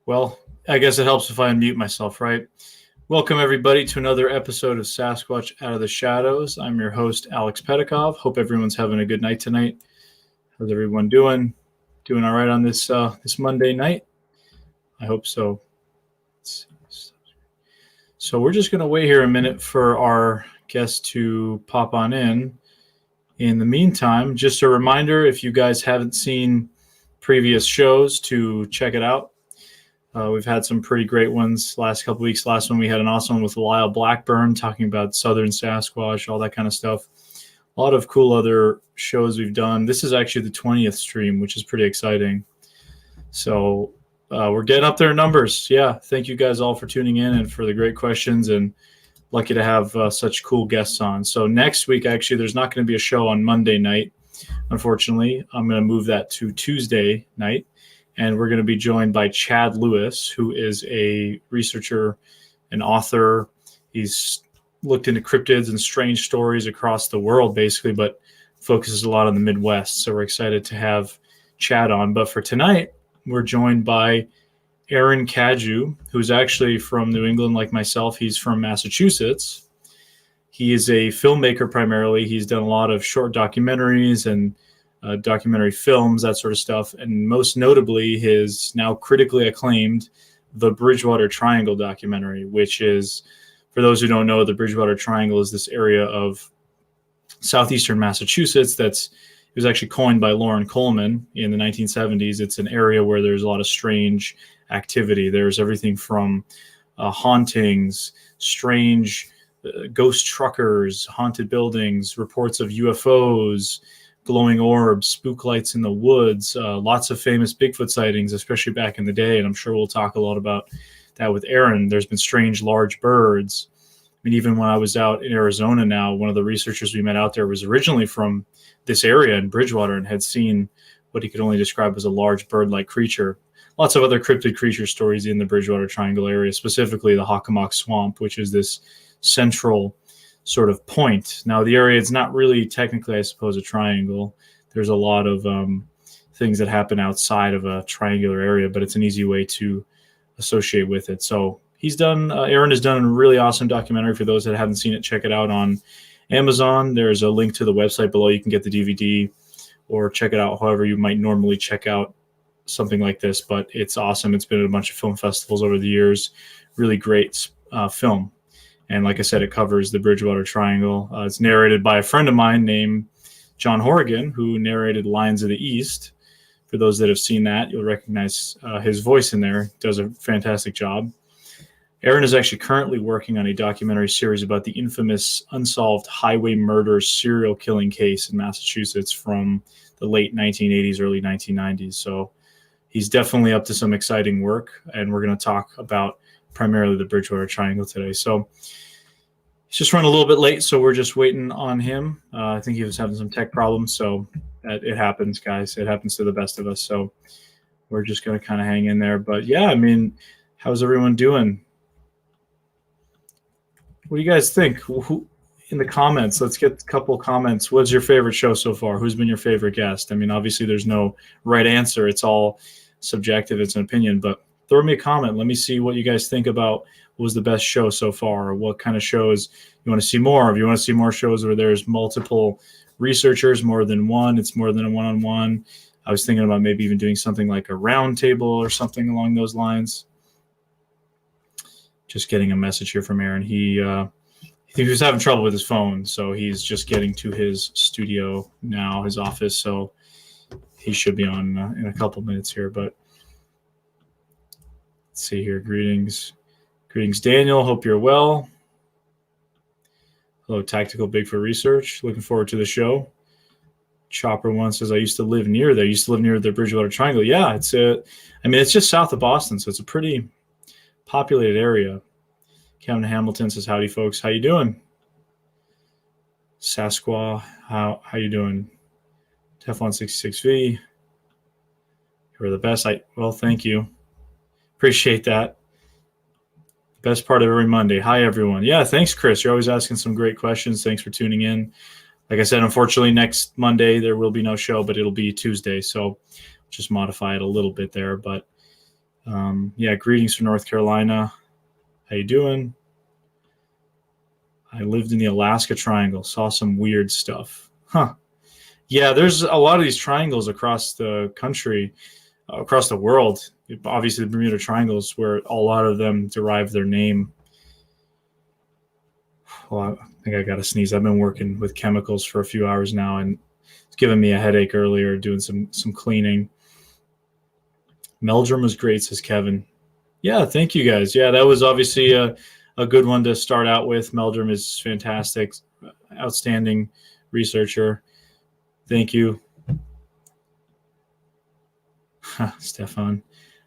Well, I guess it helps if I unmute myself, right? Welcome, everybody, to another episode of Sasquatch Out of the Shadows. I'm your host, Alex Pedikov. Hope everyone's having a good night tonight. How's everyone doing? Doing all right on this Monday night? I hope so. So we're just going to wait here a minute for our guest to pop on in. In the meantime, just a reminder, if you guys haven't seen previous shows, to check it out. We've had some pretty great ones last couple weeks. Last one we had an awesome one with Lyle Blackburn talking about southern Sasquatch, all that kind of stuff. A lot of cool other shows we've done. This is actually the 20th stream, which is pretty exciting. So we're getting up there in numbers. Yeah, thank you guys all for tuning in and for the great questions, and lucky to have such cool guests on. So next week, actually, there's not going to be a show on Monday night, unfortunately. I'm going to move that to Tuesday night. And we're going to be joined by Chad Lewis, who is a researcher and author. He's looked into cryptids and strange stories across the world, basically, but focuses a lot on the Midwest. So we're excited to have Chad on. But for tonight, we're joined by Aaron Cadieux, who's actually from New England like myself. He's from Massachusetts. He is a filmmaker primarily. He's done a lot of short documentaries and documentary films, that sort of stuff, and most notably his now critically acclaimed The Bridgewater Triangle documentary, which is, for those who don't know, the Bridgewater Triangle is this area of southeastern Massachusetts it was actually coined by Lauren Coleman in the 1970s. It's an area where there's a lot of strange activity. There's everything from hauntings, strange ghost truckers, haunted buildings, reports of UFOs, glowing orbs, spook lights in the woods, lots of famous Bigfoot sightings, especially back in the day. And I'm sure we'll talk a lot about that with Aaron. There's been strange large birds. I mean, even when I was out in Arizona now, one of the researchers we met out there was originally from this area in Bridgewater and had seen what he could only describe as a large bird-like creature. Lots of other cryptid creature stories in the Bridgewater Triangle area, specifically the Hockomock Swamp, which is this central sort of point. Now, the area is not really technically, I suppose, a triangle. There's a lot of things that happen outside of a triangular area, but it's an easy way to associate with it. So Aaron has done a really awesome documentary. For those that haven't seen it, check it out on Amazon. There's a link to the website below. You can get the DVD or check it out however you might normally check out something like this, but it's awesome. It's been at a bunch of film festivals over the years. Really great film. And like I said, it covers the Bridgewater Triangle. It's narrated by a friend of mine named John Horrigan, who narrated Lions of the East. For those that have seen that, you'll recognize his voice in there. He does a fantastic job. Aaron is actually currently working on a documentary series about the infamous unsolved highway murder serial killing case in Massachusetts from the late 1980s, early 1990s. So he's definitely up to some exciting work, and we're going to talk about primarily the Bridgewater Triangle today. So he's just running a little bit late, so we're just waiting on him. I think he was having some tech problems, so it happens, guys. It happens to the best of us, so we're just going to kind of hang in there. But yeah, I mean, how's everyone doing? What do you guys think? Who in the comments? Let's get a couple comments. What's your favorite show so far? Who's been your favorite guest? I mean, obviously there's no right answer. It's all subjective. It's an opinion, but throw me a comment. Let me see what you guys think about what was the best show so far, or what kind of shows you want to see more of. You want to see more shows where there's multiple researchers, more than one. It's more than a one-on-one. I was thinking about maybe even doing something like a round table or something along those lines. Just getting a message here from Aaron. He was having trouble with his phone, so he's just getting to his studio now, his office. So he should be on in a couple minutes here, but let's see here. Greetings, Daniel. Hope you're well. Hello, Tactical Bigfoot Research. Looking forward to the show. Chopper One says, I used to live near there. I used to live near the Bridgewater Triangle. Yeah, it's just south of Boston, so it's a pretty populated area. Kevin Hamilton says, howdy, folks. How you doing? Sasquatch, how you doing? Teflon 66V. You're the best. Well, thank you. Appreciate that. Best part of every Monday. Hi, everyone. Yeah, thanks, Chris. You're always asking some great questions. Thanks for tuning in. Like I said, unfortunately, next Monday there will be no show, but it'll be Tuesday. So just modify it a little bit there. But Yeah, greetings from North Carolina. How you doing? I lived in the Alaska Triangle, saw some weird stuff. Huh. Yeah, there's a lot of these triangles across the country, across the world. Obviously, the Bermuda Triangle is where a lot of them derive their name. Well, I think I got to sneeze. I've been working with chemicals for a few hours now, and it's giving me a headache earlier doing some cleaning. Meldrum was great, says Kevin. Yeah, thank you guys. Yeah, that was obviously a good one to start out with. Meldrum is fantastic, outstanding researcher. Thank you. Stefan.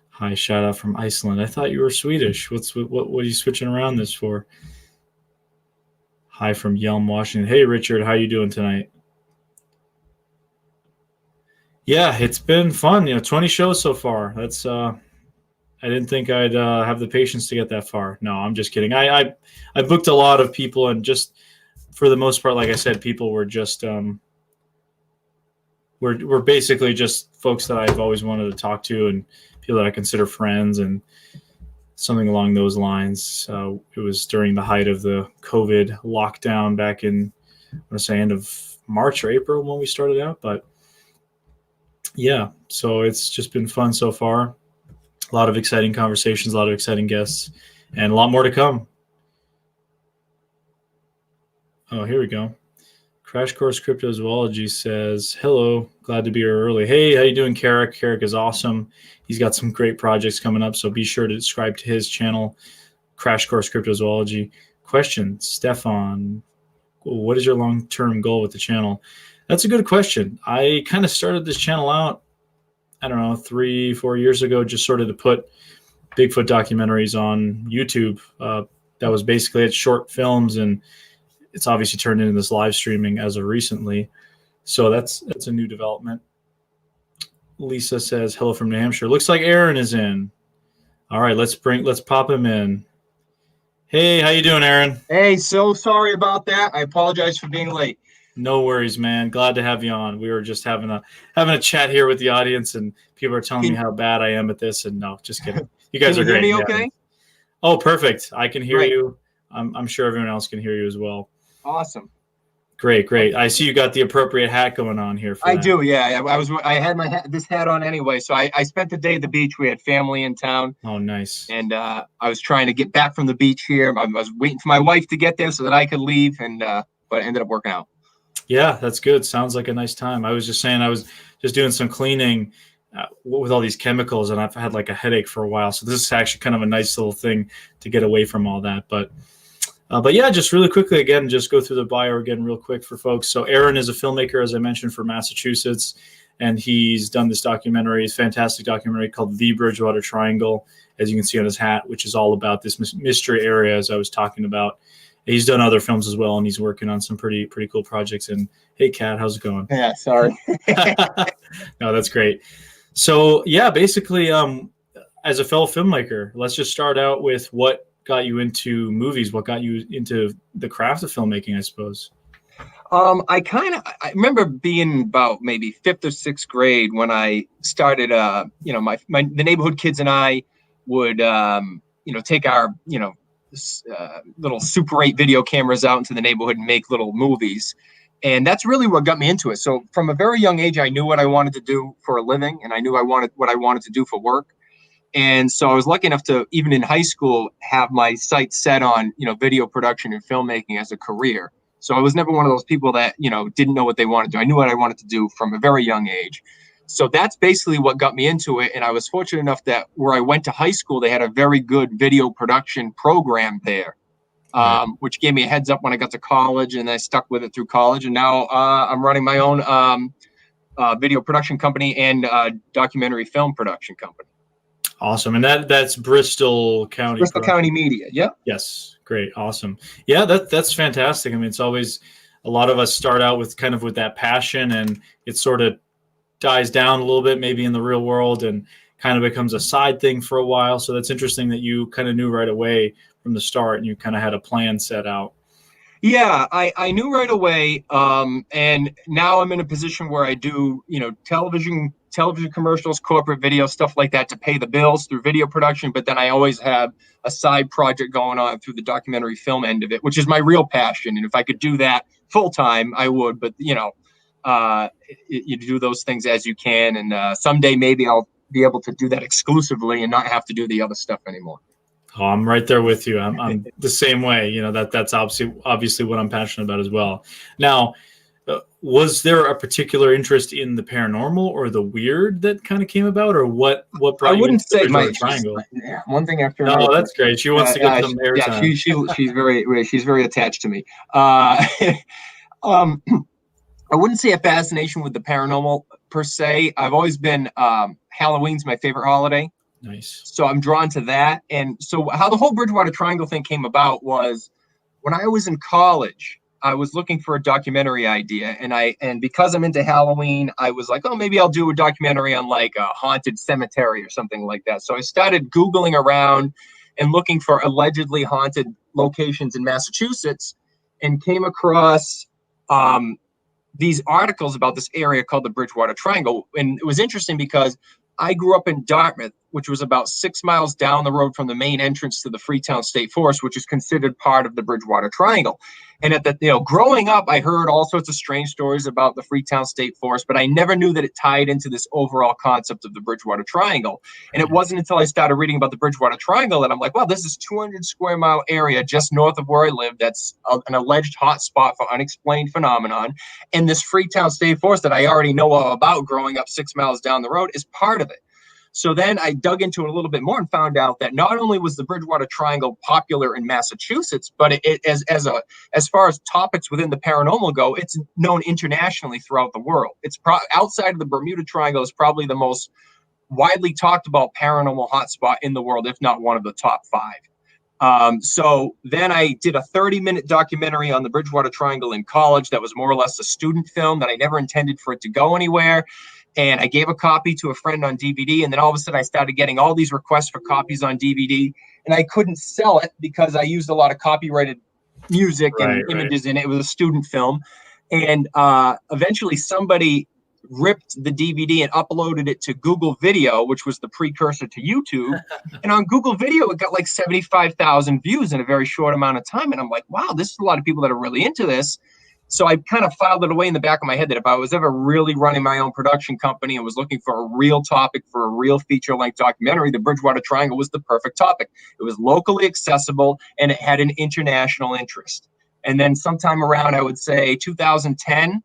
Hi, shout out from Iceland. I thought you were Swedish. What are you switching around this for? Hi from Yelm, Washington. Hey, Richard, how you doing tonight? Yeah, it's been fun. 20 shows so far. That's I didn't think I'd have the patience to get that far. No, I'm just kidding. I booked a lot of people, and just for the most part, like I said, people were just we're basically just folks that I've always wanted to talk to, and people that I consider friends, and something along those lines. It was during the height of the COVID lockdown back in, I want to say, end of March or April when we started out. But yeah, so it's just been fun so far. A lot of exciting conversations, a lot of exciting guests, and a lot more to come. Oh, here we go. Crash Course Cryptozoology says, hello, glad to be here early. Hey, how you doing, Carrick? Carrick is awesome. He's got some great projects coming up, so be sure to subscribe to his channel, Crash Course Cryptozoology. Question, Stefan, what is your long-term goal with the channel? That's a good question. I kind of started this channel out, I don't know, 3-4 years ago, just sort of to put Bigfoot documentaries on YouTube. That was basically it, short films, and it's obviously turned into this live streaming as of recently. So that's a new development. Lisa says, hello from New Hampshire. Looks like Aaron is in. All right, let's pop him in. Hey, how you doing, Aaron? Hey, so sorry about that. I apologize for being late. No worries, man. Glad to have you on. We were just having a chat here with the audience, and people are telling me how bad I am at this. And no, just kidding. You guys are great. Can you hear me okay? Oh, perfect. I can hear you. I'm sure everyone else can hear you as well. Awesome. Great. I see you got the appropriate hat going on here. I do, yeah. I had this hat on anyway. So I spent the day at the beach. We had family in town. Oh, nice. And I was trying to get back from the beach here. I was waiting for my wife to get there so that I could leave, but it ended up working out. Yeah, that's good. Sounds like a nice time. I was just saying, I was just doing some cleaning with all these chemicals, and I've had like a headache for a while. So this is actually kind of a nice little thing to get away from all that. But yeah, just really quickly, again, just go through the bio again real quick for folks. So Aaron is a filmmaker, as I mentioned, for Massachusetts, and he's done this documentary, fantastic documentary called The Bridgewater Triangle, as you can see on his hat, which is all about this mystery area, as I was talking about. He's done other films as well, and he's working on some pretty cool projects. And hey, Kat, how's it going? Yeah, sorry. No, that's great. So yeah, basically, as a fellow filmmaker, let's just start out with what got you into movies? What got you into the craft of filmmaking, I suppose? I remember being about maybe 5th or 6th grade when I started, the neighborhood kids and I would, take our, little Super 8 video cameras out into the neighborhood and make little movies. And that's really what got me into it. So from a very young age, I knew what I wanted to do for a living, and I knew what I wanted to do for work. And so I was lucky enough to, even in high school, have my sights set on, video production and filmmaking as a career. So I was never one of those people that, didn't know what they wanted to do. I knew what I wanted to do from a very young age. So that's basically what got me into it. And I was fortunate enough that where I went to high school, they had a very good video production program there, which gave me a heads up when I got to college, and I stuck with it through college. And now I'm running my own video production company and documentary film production company. Awesome. And that's Bristol County. Bristol County Media. Yep. Yes. Great. Awesome. Yeah, that's fantastic. I mean, it's always, a lot of us start out with that passion, and it sort of dies down a little bit, maybe in the real world, and kind of becomes a side thing for a while. So that's interesting that you kind of knew right away from the start, and you kind of had a plan set out. Yeah, I knew right away. And now I'm in a position where I do, television television commercials, corporate video, stuff like that to pay the bills through video production. But then I always have a side project going on through the documentary film end of it, which is my real passion. And if I could do that full time, I would. But, you do those things as you can. And someday maybe I'll be able to do that exclusively and not have to do the other stuff anymore. Oh, I'm right there with you. I'm the same way. That's obviously what I'm passionate about as well. Now, was there a particular interest in the paranormal or the weird that kind of came about, or what brought I wouldn't you into say the my triangle? One thing after another. Oh, that's great. She wants to get some airtime. She's very attached to me. I wouldn't say a fascination with the paranormal per se. I've always been Halloween's my favorite holiday. Nice. So I'm drawn to that. And so how the whole Bridgewater Triangle thing came about was when I was in college, I was looking for a documentary idea. And because I'm into Halloween, I was like, oh, maybe I'll do a documentary on like a haunted cemetery or something like that. So I started Googling around and looking for allegedly haunted locations in Massachusetts and came across these articles about this area called the Bridgewater Triangle. And it was interesting because I grew up in Dartmouth, which was about 6 miles down the road from the main entrance to the Freetown State Forest, which is considered part of the Bridgewater Triangle. And growing up, I heard all sorts of strange stories about the Freetown State Forest, but I never knew that it tied into this overall concept of the Bridgewater Triangle. And it wasn't until I started reading about the Bridgewater Triangle that I'm like, wow, this is 200 square mile area just north of where I live. That's an alleged hot spot for unexplained phenomenon. And this Freetown State Forest that I already know all about growing up 6 miles down the road is part of it. So then I dug into it a little bit more and found out that not only was the Bridgewater Triangle popular in Massachusetts, but as far as topics within the paranormal go, it's known internationally throughout the world. It's outside of the Bermuda Triangle is probably the most widely talked about paranormal hotspot in the world, if not one of the top 5. So then I did a 30-minute documentary on the Bridgewater Triangle in college that was more or less a student film that I never intended for it to go anywhere. And I gave a copy to a friend on DVD. And then all of a sudden I started getting all these requests for copies on DVD. And I couldn't sell it because I used a lot of copyrighted music and images in it. It was a student film. And eventually somebody ripped the DVD and uploaded it to Google Video, which was the precursor to YouTube. And on Google Video, it got like 75,000 views in a very short amount of time. And I'm like, wow, this is a lot of people that are really into this. So I kind of filed it away in the back of my head that if I was ever really running my own production company and was looking for a real topic for a real feature-length documentary, the Bridgewater Triangle was the perfect topic. It was locally accessible and it had an international interest. And then sometime around, I would say 2010,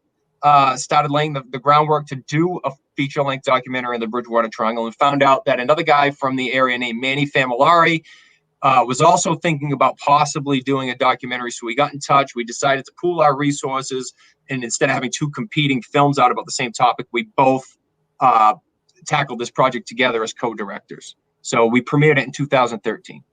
started laying the groundwork to do a feature-length documentary in the Bridgewater Triangle and found out that another guy from the area named Manny Familari was also thinking about possibly doing a documentary. So we got in touch. We decided to pool our resources. And instead of having 2 competing films out about the same topic, we both tackled this project together as co-directors. So we premiered it in 2013.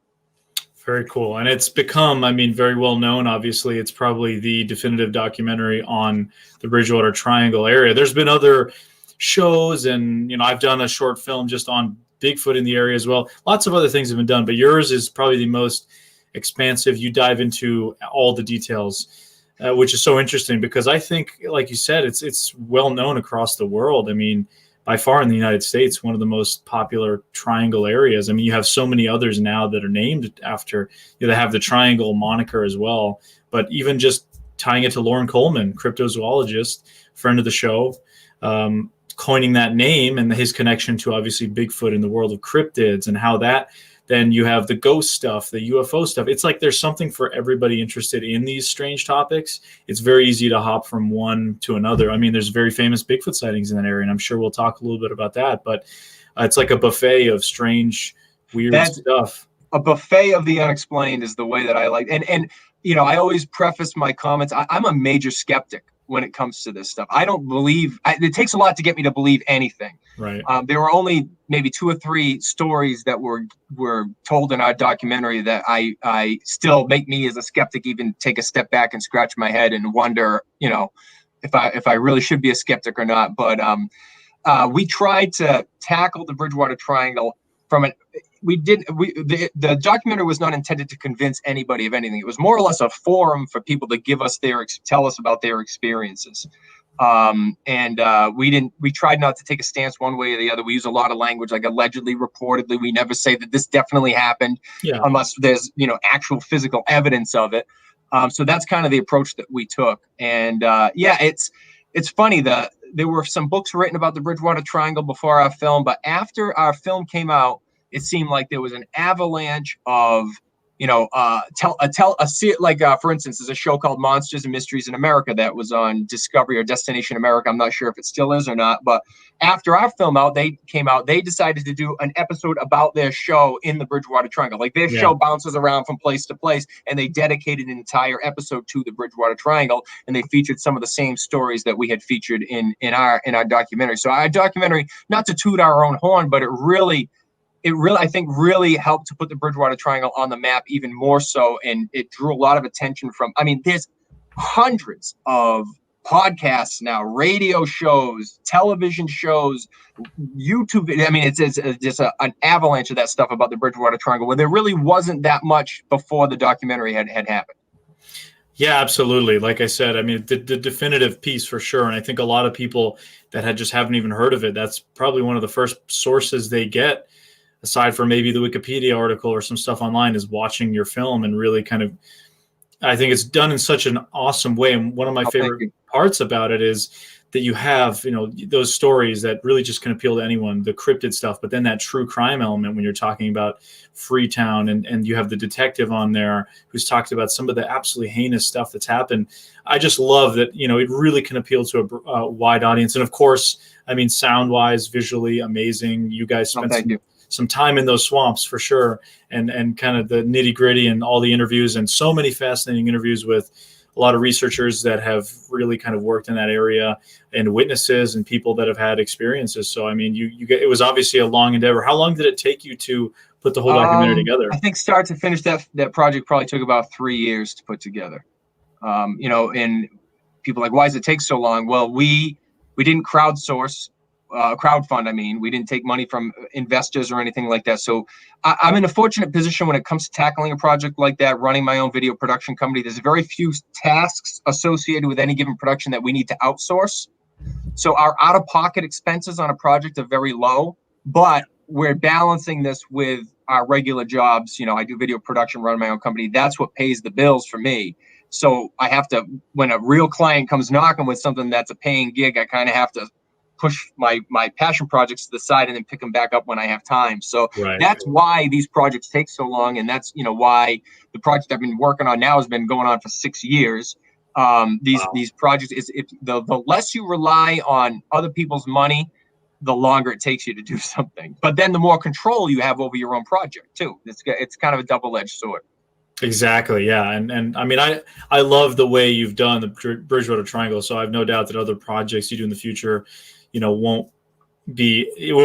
Very cool. And it's become, very well known. Obviously, it's probably the definitive documentary on the Bridgewater Triangle area. There's been other shows and, I've done a short film just on Bigfoot in the area as well. Lots of other things have been done, but yours is probably the most expansive. You dive into all the details, which is so interesting because I think, like you said, it's well known across the world. By far in the United States, one of the most popular triangle areas. You have so many others now that are named after, they have the triangle moniker as well. But even just tying it to Lauren Coleman, cryptozoologist, friend of the show, coining that name and his connection to obviously Bigfoot in the world of cryptids and how that, then you have the ghost stuff, the UFO stuff. It's like there's something for everybody interested in these strange topics. It's very easy to hop from one to another. There's very famous Bigfoot sightings in that area, and I'm sure we'll talk a little bit about that, but it's like a buffet of strange, weird stuff. A buffet of the unexplained is the way that I like. And I always preface my comments. I'm a major skeptic when it comes to this stuff. I don't believe it takes a lot to get me to believe anything. Right. There were only maybe 2 or 3 stories that were told in our documentary that I still make me as a skeptic even take a step back and scratch my head and wonder, if I really should be a skeptic or not. But we tried to tackle the Bridgewater Triangle from the documentary was not intended to convince anybody of anything. It was more or less a forum for people to tell us about their experiences. We tried not to take a stance one way or the other. We use a lot of language like allegedly, reportedly. We never say that this definitely happened unless there's, actual physical evidence of it. So that's kind of the approach that we took. And it's funny that there were some books written about the Bridgewater Triangle before our film, but after our film came out, it seemed like there was an avalanche of, for instance, there's a show called Monsters and Mysteries in America that was on Discovery or Destination America. I'm not sure if it still is or not, but after our film came out, they decided to do an episode about their show in the Bridgewater Triangle. Like their show bounces around from place to place, and they dedicated an entire episode to the Bridgewater Triangle, and they featured some of the same stories that we had featured in our documentary. So our documentary, not to toot our own horn, but it really, I think, really helped to put the Bridgewater Triangle on the map even more so. And it drew a lot of attention from, there's hundreds of podcasts now, radio shows, television shows, YouTube. It's just an avalanche of that stuff about the Bridgewater Triangle, where there really wasn't that much before the documentary had happened. Yeah, absolutely. Like I said, the definitive piece for sure. And I think a lot of people that just haven't even heard of it, that's probably one of the first sources they get, aside from maybe the Wikipedia article or some stuff online, is watching your film. And really kind of, I think it's done in such an awesome way. And one of my favorite parts about it is that you have, those stories that really just can appeal to anyone, the cryptid stuff, but then that true crime element when you're talking about Freetown, and you have the detective on there who's talked about some of the absolutely heinous stuff that's happened. I just love that, it really can appeal to a wide audience. And of course, sound wise, visually amazing. You guys spent some time in those swamps for sure, and kind of the nitty gritty and all the interviews, and so many fascinating interviews with a lot of researchers that have really kind of worked in that area, and witnesses and people that have had experiences. So, it was obviously a long endeavor. How long did it take you to put the whole documentary together? I think start to finish that project probably took about 3 years to put together. And people are like, why does it take so long? Well, we didn't crowdfund. We didn't take money from investors or anything like that. So I'm in a fortunate position when it comes to tackling a project like that, running my own video production company. There's very few tasks associated with any given production that we need to outsource. So our out-of-pocket expenses on a project are very low, but we're balancing this with our regular jobs. I do video production, run my own company. That's what pays the bills for me. So I have to, when a real client comes knocking with something that's a paying gig, I kind of have to push my passion projects to the side and then pick them back up when I have time. So that's why these projects take so long. And that's, why the project I've been working on now has been going on for 6 years. These projects the less you rely on other people's money, the longer it takes you to do something. But then the more control you have over your own project too. It's kind of a double-edged sword. Exactly. Yeah. And I love the way you've done the Bridgewater Triangle. So I have no doubt that other projects you do in the future, it will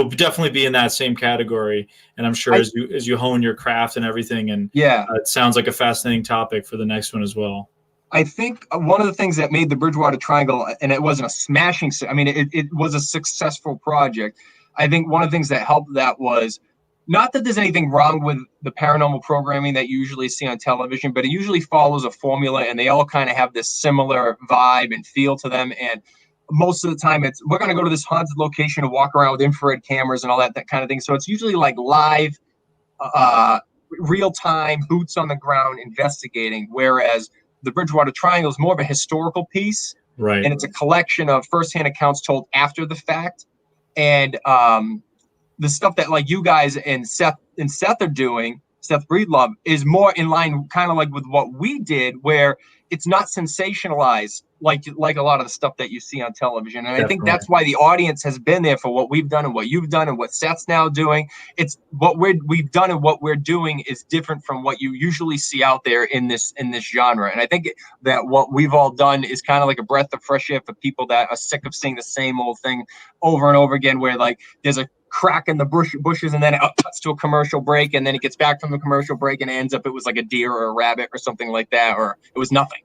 definitely be in that same category. And I'm sure as you hone your craft and everything, and it sounds like a fascinating topic for the next one as well. I think one of the things that made the Bridgewater Triangle, and it wasn't a smashing, it was a successful project. I think one of the things that helped that was, not that there's anything wrong with the paranormal programming that you usually see on television, but it usually follows a formula, and they all kind of have this similar vibe and feel to them. And most of the time we're going to go to this haunted location and walk around with infrared cameras and all that kind of thing. So it's usually like live, real-time, boots on the ground investigating, whereas the Bridgewater Triangle is more of a historical piece. Right. And it's a collection of firsthand accounts told after the fact. And the stuff that like you guys and Seth are doing, Seth Breedlove, is more in line kind of like with what we did, where it's not sensationalized like a lot of the stuff that you see on television. And I think that's why the audience has been there for what we've done and what you've done and what Seth's now doing. It's what we've done and what we're doing is different from what you usually see out there in this genre. And I think that what we've all done is kind of like a breath of fresh air for people that are sick of seeing the same old thing over and over again, where like there's a crack in the bushes and then it cuts to a commercial break, and then it gets back from the commercial break and ends up it was like a deer or a rabbit or something like that, or it was nothing.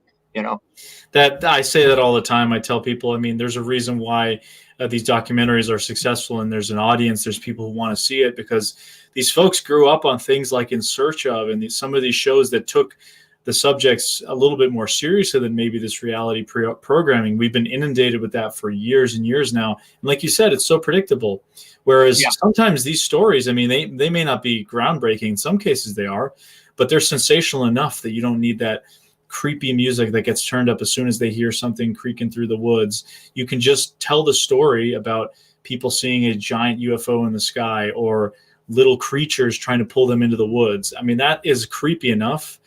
That I say that all the time. I tell people, there's a reason why these documentaries are successful, and there's an audience, there's people who want to see it, because these folks grew up on things like In Search Of, and some of these shows that took the subjects a little bit more seriously than maybe this reality programming. We've been inundated with that for years and years now. And like you said, it's so predictable. Whereas sometimes these stories, I mean, they may not be groundbreaking. In some cases they are, but they're sensational enough that you don't need that creepy music that gets turned up as soon as they hear something creaking through the woods. You can just tell the story about people seeing a giant UFO in the sky or little creatures trying to pull them into the woods. I mean, that is creepy enough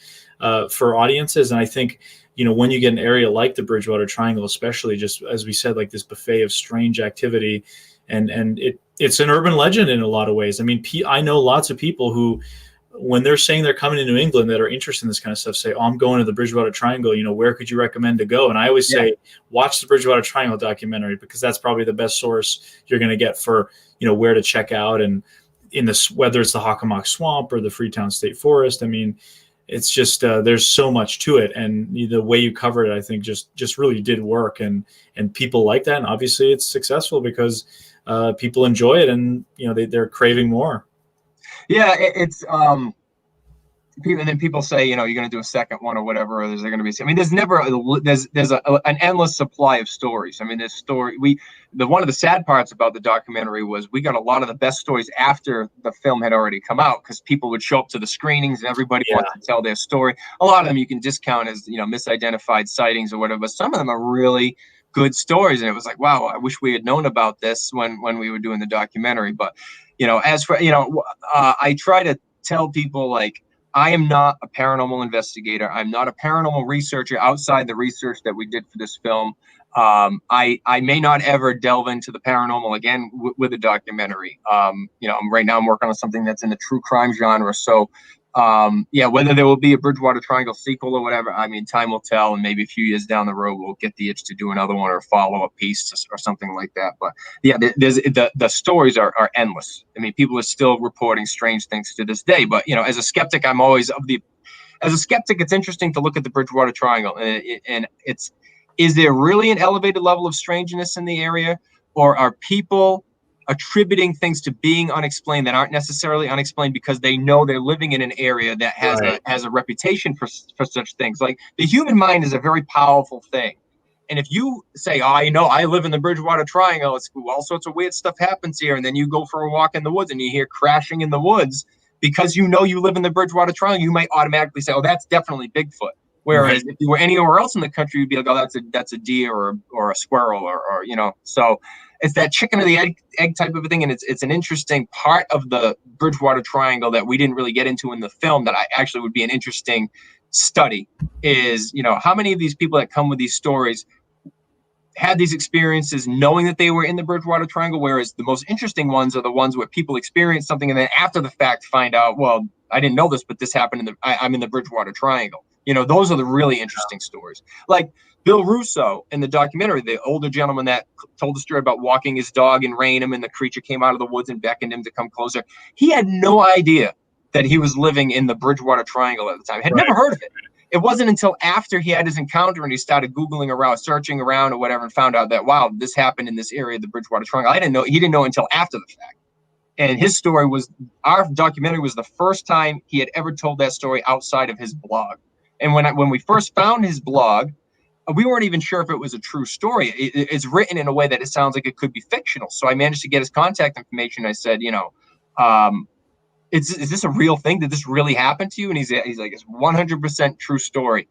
for audiences. And I think, when you get an area like the Bridgewater Triangle, especially, just as we said, like this buffet of strange activity, and it's an urban legend in a lot of ways. I mean, I know lots of people who, when they're saying they're coming to New England that are interested in this kind of stuff, say, "Oh, I'm going to the Bridgewater Triangle. Where could you recommend to go?" And I always say, watch the Bridgewater Triangle documentary, because that's probably the best source you're going to get for, where to check out. And whether it's the Hockomock Swamp or the Freetown State Forest, I mean, it's just, there's so much to it. And the way you covered it, I think just really did work, and people like that. And obviously it's successful because people enjoy it, and, they're craving more. Yeah, it's and then people say, you're going to do a second one or whatever, or there's going to be, there's never, there's an endless supply of stories. I mean, this story, one of the sad parts about the documentary was we got a lot of the best stories after the film had already come out, because people would show up to the screenings and everybody wants to tell their story. A lot of them you can discount as, misidentified sightings or whatever, but some of them are really good stories. And it was like, wow, I wish we had known about this when we were doing the documentary. But, as for, I try to tell people, like, I am not a paranormal investigator. I'm not a paranormal researcher outside the research that we did for this film. I may not ever delve into the paranormal again with a documentary. Right now I'm working on something that's in the true crime genre. So, whether there will be a Bridgewater Triangle sequel or whatever, I mean, time will tell, and maybe a few years down the road we'll get the itch to do another one or a follow-up piece or something like that. But the stories are endless. I mean, people are still reporting strange things to this day. But as a skeptic, I'm always as a skeptic, it's interesting to look at the Bridgewater Triangle, and is there really an elevated level of strangeness in the area, or are people attributing things to being unexplained that aren't necessarily unexplained because they know they're living in an area that has a reputation for such things? Like, the human mind is a very powerful thing. And if you say, "Oh, I live in the Bridgewater Triangle, it's all sorts of weird stuff happens here," and then you go for a walk in the woods and you hear crashing in the woods, because you live in the Bridgewater Triangle, you might automatically say, "Oh, that's definitely Bigfoot." Whereas if you were anywhere else in the country, you'd be like, "Oh, that's a deer or a squirrel or." So it's that chicken or the egg type of a thing. And it's an interesting part of the Bridgewater Triangle that we didn't really get into in the film that I actually would be an interesting study is, how many of these people that come with these stories had these experiences knowing that they were in the Bridgewater Triangle, whereas the most interesting ones are the ones where people experience something and then after the fact find out, well, I didn't know this, but this happened I'm in the Bridgewater Triangle. Those are the really interesting stories. Like Bill Russo in the documentary, the older gentleman that told the story about walking his dog in Raynham and the creature came out of the woods and beckoned him to come closer. He had no idea that he was living in the Bridgewater Triangle at the time. Had never heard of it. It wasn't until after he had his encounter and he started Googling around, searching around or whatever, and found out that, wow, this happened in this area of the Bridgewater Triangle. He didn't know until after the fact. And his story our documentary was the first time he had ever told that story outside of his blog. And when we first found his blog, we weren't even sure if it was a true story. It's written in a way that it sounds like it could be fictional. So I managed to get his contact information. I said, is this a real thing? Did this really happen to you? And he's like, it's 100% true story.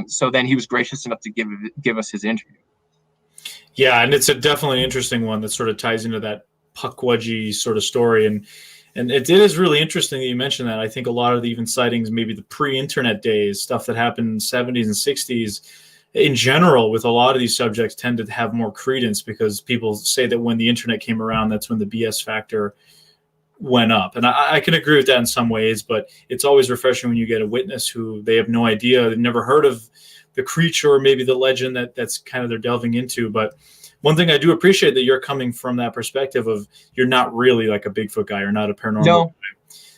So then he was gracious enough to give us his interview. Yeah, and it's definitely an interesting one that sort of ties into that Pukwudgie sort of story. And it is really interesting that you mentioned that. I think a lot of the even sightings, maybe the pre-internet days, stuff that happened in the 70s and 60s, in general, with a lot of these subjects tend to have more credence because people say that when the internet came around, that's when the BS factor went up. And I can agree with that in some ways, but it's always refreshing when you get a witness who they have no idea, they've never heard of the creature or maybe the legend that's kind of they're delving into. But one thing I do appreciate that you're coming from that perspective of you're not really like a Bigfoot guy, you're not a paranormal guy.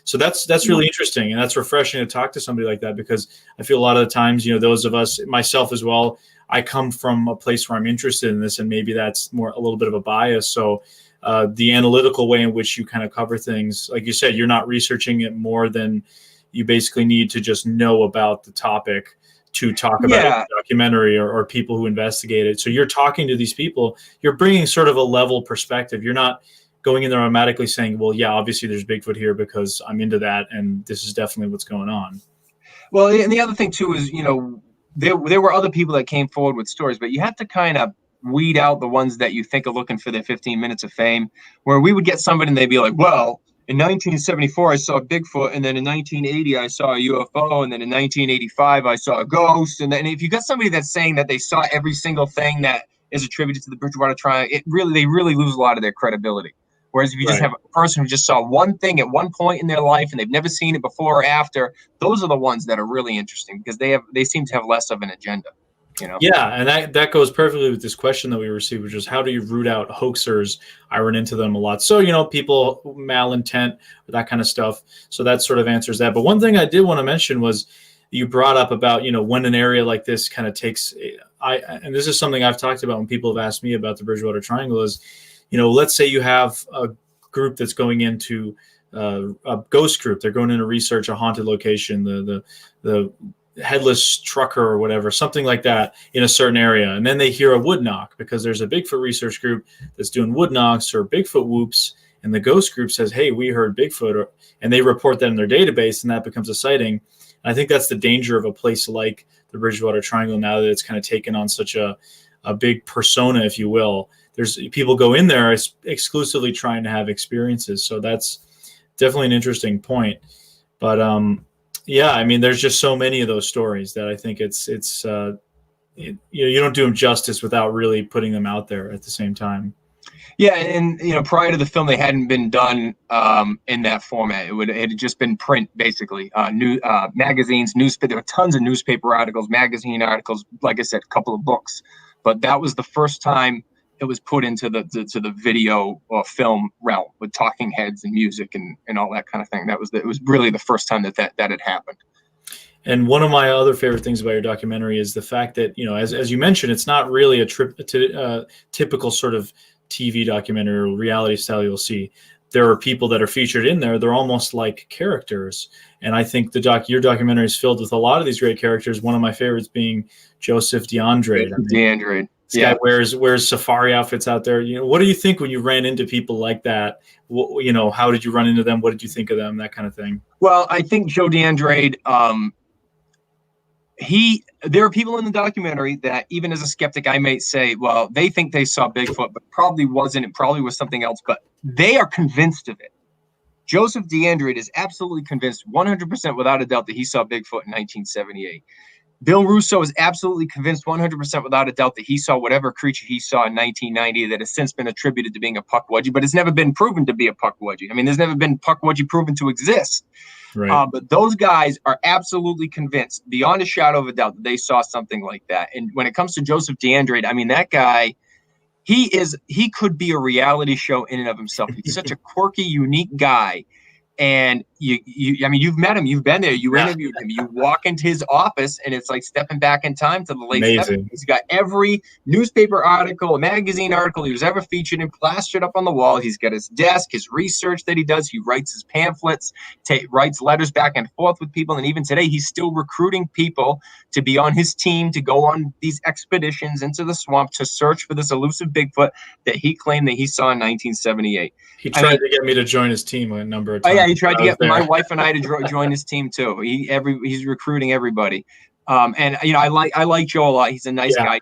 So that's really interesting, and that's refreshing to talk to somebody like that, because I feel a lot of the times, those of us, myself as well, I come from a place where I'm interested in this, and maybe that's a little bit of a bias. So the analytical way in which you kind of cover things, like you said, you're not researching it more than you basically need to just know about the topic to talk about it in a documentary or people who investigate it. So you're talking to these people, you're bringing sort of a level perspective. You're not going in there automatically saying, well, yeah, obviously there's Bigfoot here because I'm into that, and this is definitely what's going on. Well, and the other thing too is, there were other people that came forward with stories, but you have to kind of weed out the ones that you think are looking for their 15 minutes of fame, where we would get somebody and they'd be like, well, in 1974, I saw Bigfoot, and then in 1980, I saw a UFO, and then in 1985, I saw a ghost. And then if you got somebody that's saying that they saw every single thing that is attributed to the Bridgewater Triangle, they really lose a lot of their credibility. Whereas if you just have a person who just saw one thing at one point in their life and they've never seen it before or after, those are the ones that are really interesting because they seem to have less of an agenda. Yeah, and that goes perfectly with this question that we received, which is how do you root out hoaxers? I run into them a lot. So, people malintent, that kind of stuff. So that sort of answers that. But one thing I did want to mention was you brought up about, when an area like this kind of takes, and this is something I've talked about when people have asked me about the Bridgewater Triangle is, let's say you have a group that's going into a ghost group. They're going in to research a haunted location, the headless trucker or whatever, something like that in a certain area. And then they hear a wood knock because there's a Bigfoot research group that's doing wood knocks or Bigfoot whoops. And the ghost group says, hey, we heard Bigfoot, and they report that in their database, and that becomes a sighting. And I think that's the danger of a place like the Bridgewater Triangle now that it's kind of taken on such a big persona, if you will. There's people go in there exclusively trying to have experiences. So that's definitely an interesting point. But yeah, I mean, there's just so many of those stories that I think you don't do them justice without really putting them out there at the same time. Yeah, and prior to the film, they hadn't been done in that format. It had just been print, basically. Magazines, newspaper. There were tons of newspaper articles, magazine articles. Like I said, a couple of books. But that was the first time it was put into the video or film realm with talking heads and music and all that kind of thing. It was really the first time that had happened. And one of my other favorite things about your documentary is the fact that, as you mentioned, it's not really a typical sort of TV documentary or reality style you'll see. There are people that are featured in there. They're almost like characters. And I think your documentary is filled with a lot of these great characters. One of my favorites being Joseph DeAndre. DeAndre. This guy wears safari outfits out there. What do you think when you ran into people like that? How did you run into them? What did you think of them? That kind of thing. Well, I think Joe DeAndre, there are people in the documentary that even as a skeptic, I may say, well, they think they saw Bigfoot, but probably wasn't. It probably was something else, but they are convinced of it. Joseph DeAndre is absolutely convinced 100% without a doubt that he saw Bigfoot in 1978. Bill Russo is absolutely convinced 100% without a doubt that he saw whatever creature he saw in 1990 that has since been attributed to being a puckwudgie, but it's never been proven to be a puckwudgie. I mean, there's never been puckwudgie proven to exist. Right. But those guys are absolutely convinced, beyond a shadow of a doubt, that they saw something like that. And when it comes to Joseph DeAndre, I mean, that guy, he could be a reality show in and of himself. He's such a quirky, unique guy. And you've met him, you've been there, you interviewed him, you walk into his office and it's like stepping back in time to the late 70s. He's got every newspaper article, magazine article he was ever featured in plastered up on the wall. He's got his desk, his research that he does. He writes his pamphlets, writes letters back and forth with people. And even today, he's still recruiting people to be on his team, to go on these expeditions into the swamp to search for this elusive Bigfoot that he claimed that he saw in 1978. He tried to get me to join his team a number of times. Oh yeah, he tried to get my wife and I to join his team too. He's recruiting everybody. And I like Joe a lot. He's a nice guy.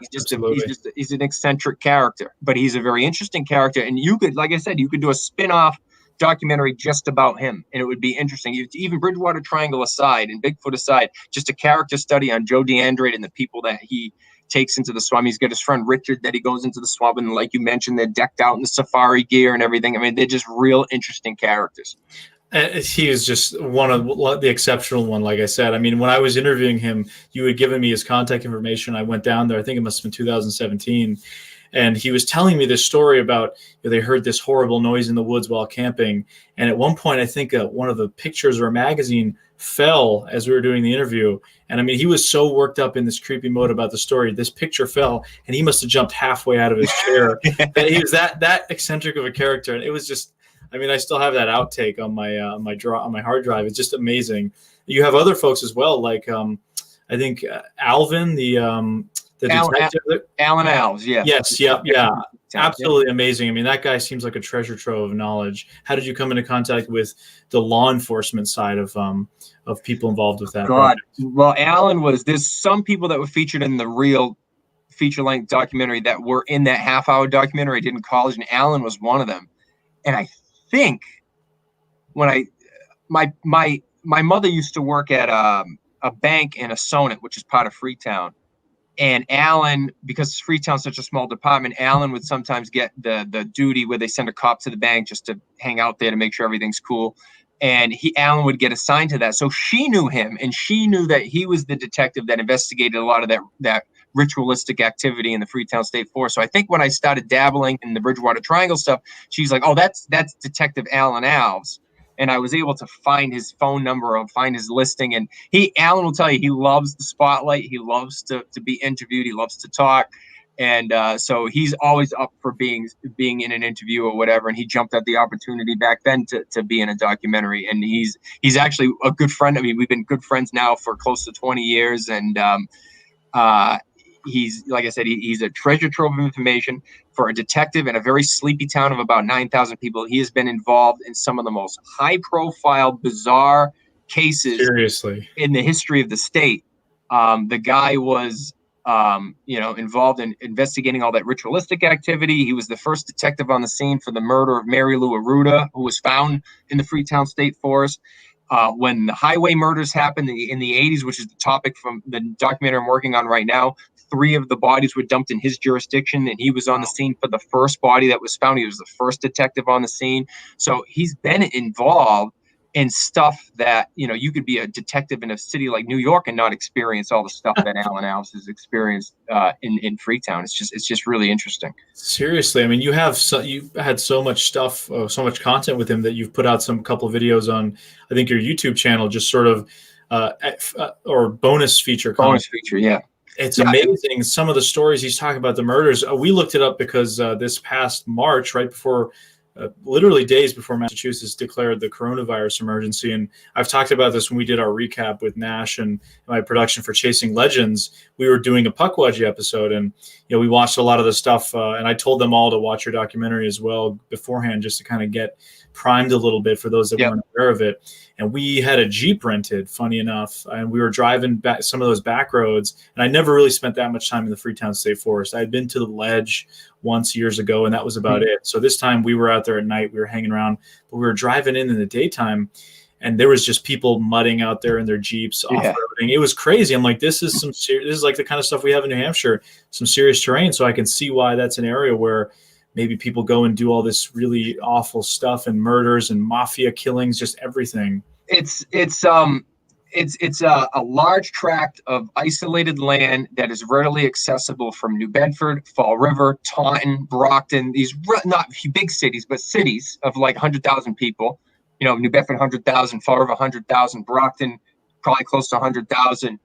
He's an eccentric character, but he's a very interesting character. And you could, like I said, you could do a spin-off documentary just about him, and it would be interesting. Even Bridgewater Triangle aside and Bigfoot aside, just a character study on Joe DeAndre and the people that he takes into the swamp. He's got his friend Richard that he goes into the swamp, and like you mentioned, they're decked out in the safari gear and everything. I mean, they're just real interesting characters. He is just one of the exceptional one, like I said. I mean, when I was interviewing him, you had given me his contact information. I went down there, I think it must have been 2017, and he was telling me this story about they heard this horrible noise in the woods while camping. And at one point, I think one of the pictures or a magazine fell as we were doing the interview. And I mean, he was so worked up in this creepy mode about the story. This picture fell, and he must have jumped halfway out of his chair. He was that eccentric of a character, and it was just. I mean, I still have that outtake on my hard drive. It's just amazing. you have other folks as well, like I think Alvin, the detective. Alan Alves, yeah. Yes, yeah. Absolutely amazing. I mean, that guy seems like a treasure trove of knowledge. How did you come into contact with the law enforcement side of people involved with that project? Well, Alan there's some people that were featured in the real feature-length documentary that were in that half-hour documentary I did in college, and Alan was one of them. And I think when my mother used to work at a bank in a Sonnet, which is part of Freetown. And Alan, because Freetown's such a small department, Alan would sometimes get the duty where they send a cop to the bank just to hang out there to make sure everything's cool. And Alan would get assigned to that. So she knew him, and she knew that he was the detective that investigated a lot of that ritualistic activity in the Freetown State Forest. So I think when I started dabbling in the Bridgewater Triangle stuff, she's like, oh, that's Detective Alan Alves. And I was able to find his phone number or find his listing. And Alan will tell you, he loves the spotlight. He loves to be interviewed. He loves to talk. And so he's always up for being in an interview or whatever. And he jumped at the opportunity back then to be in a documentary. And he's actually a good friend. I mean, we've been good friends now for close to 20 years. And he's, like I said, he's a treasure trove of information for a detective in a very sleepy town of about 9,000 people. He has been involved in some of the most high-profile, bizarre cases Seriously in the history of the state. The guy was, involved in investigating all that ritualistic activity. He was the first detective on the scene for the murder of Mary Lou Arruda, who was found in the Freetown State Forest. When the highway murders happened in the 80s, which is the topic from the documentary I'm working on right now, 3 of the bodies were dumped in his jurisdiction, and he was on the scene for the first body that was found. He was the first detective on the scene. So he's been involved in stuff that, you could be a detective in a city like New York and not experience all the stuff that Alan Alves has experienced in Freetown. It's just really interesting. Seriously, I mean, you had so much stuff, so much content with him that you've put out a couple of videos on, I think, your YouTube channel, just sort of or bonus feature. Yeah. It's amazing. Some of the stories he's talking about, the murders. We looked it up because this past March, right before, literally days before Massachusetts declared the coronavirus emergency. And I've talked about this when we did our recap with Nash and my production for Chasing Legends. We were doing a Pukwudgie episode, and we watched a lot of the stuff. And I told them all to watch your documentary as well beforehand, just to kind of get primed a little bit for those that weren't aware of it. And we had a Jeep rented, funny enough, and we were driving back some of those back roads. And I never really spent that much time in the Freetown State Forest. I had been to the Ledge once years ago, and that was about it. So this time we were out there at night. We were hanging around, but we were driving in the daytime, and there was just people mudding out there in their Jeeps, off-roading. It was crazy. I'm like, this is this is like the kind of stuff we have in New Hampshire, some serious terrain. So I can see why that's an area where maybe people go and do all this really awful stuff and murders and mafia killings, just everything. It's a large tract of isolated land that is readily accessible from New Bedford, Fall River, Taunton, Brockton, these not big cities, but cities of like 100,000 people. New Bedford, 100,000, Fall River, 100,000, Brockton, probably close to 100,000.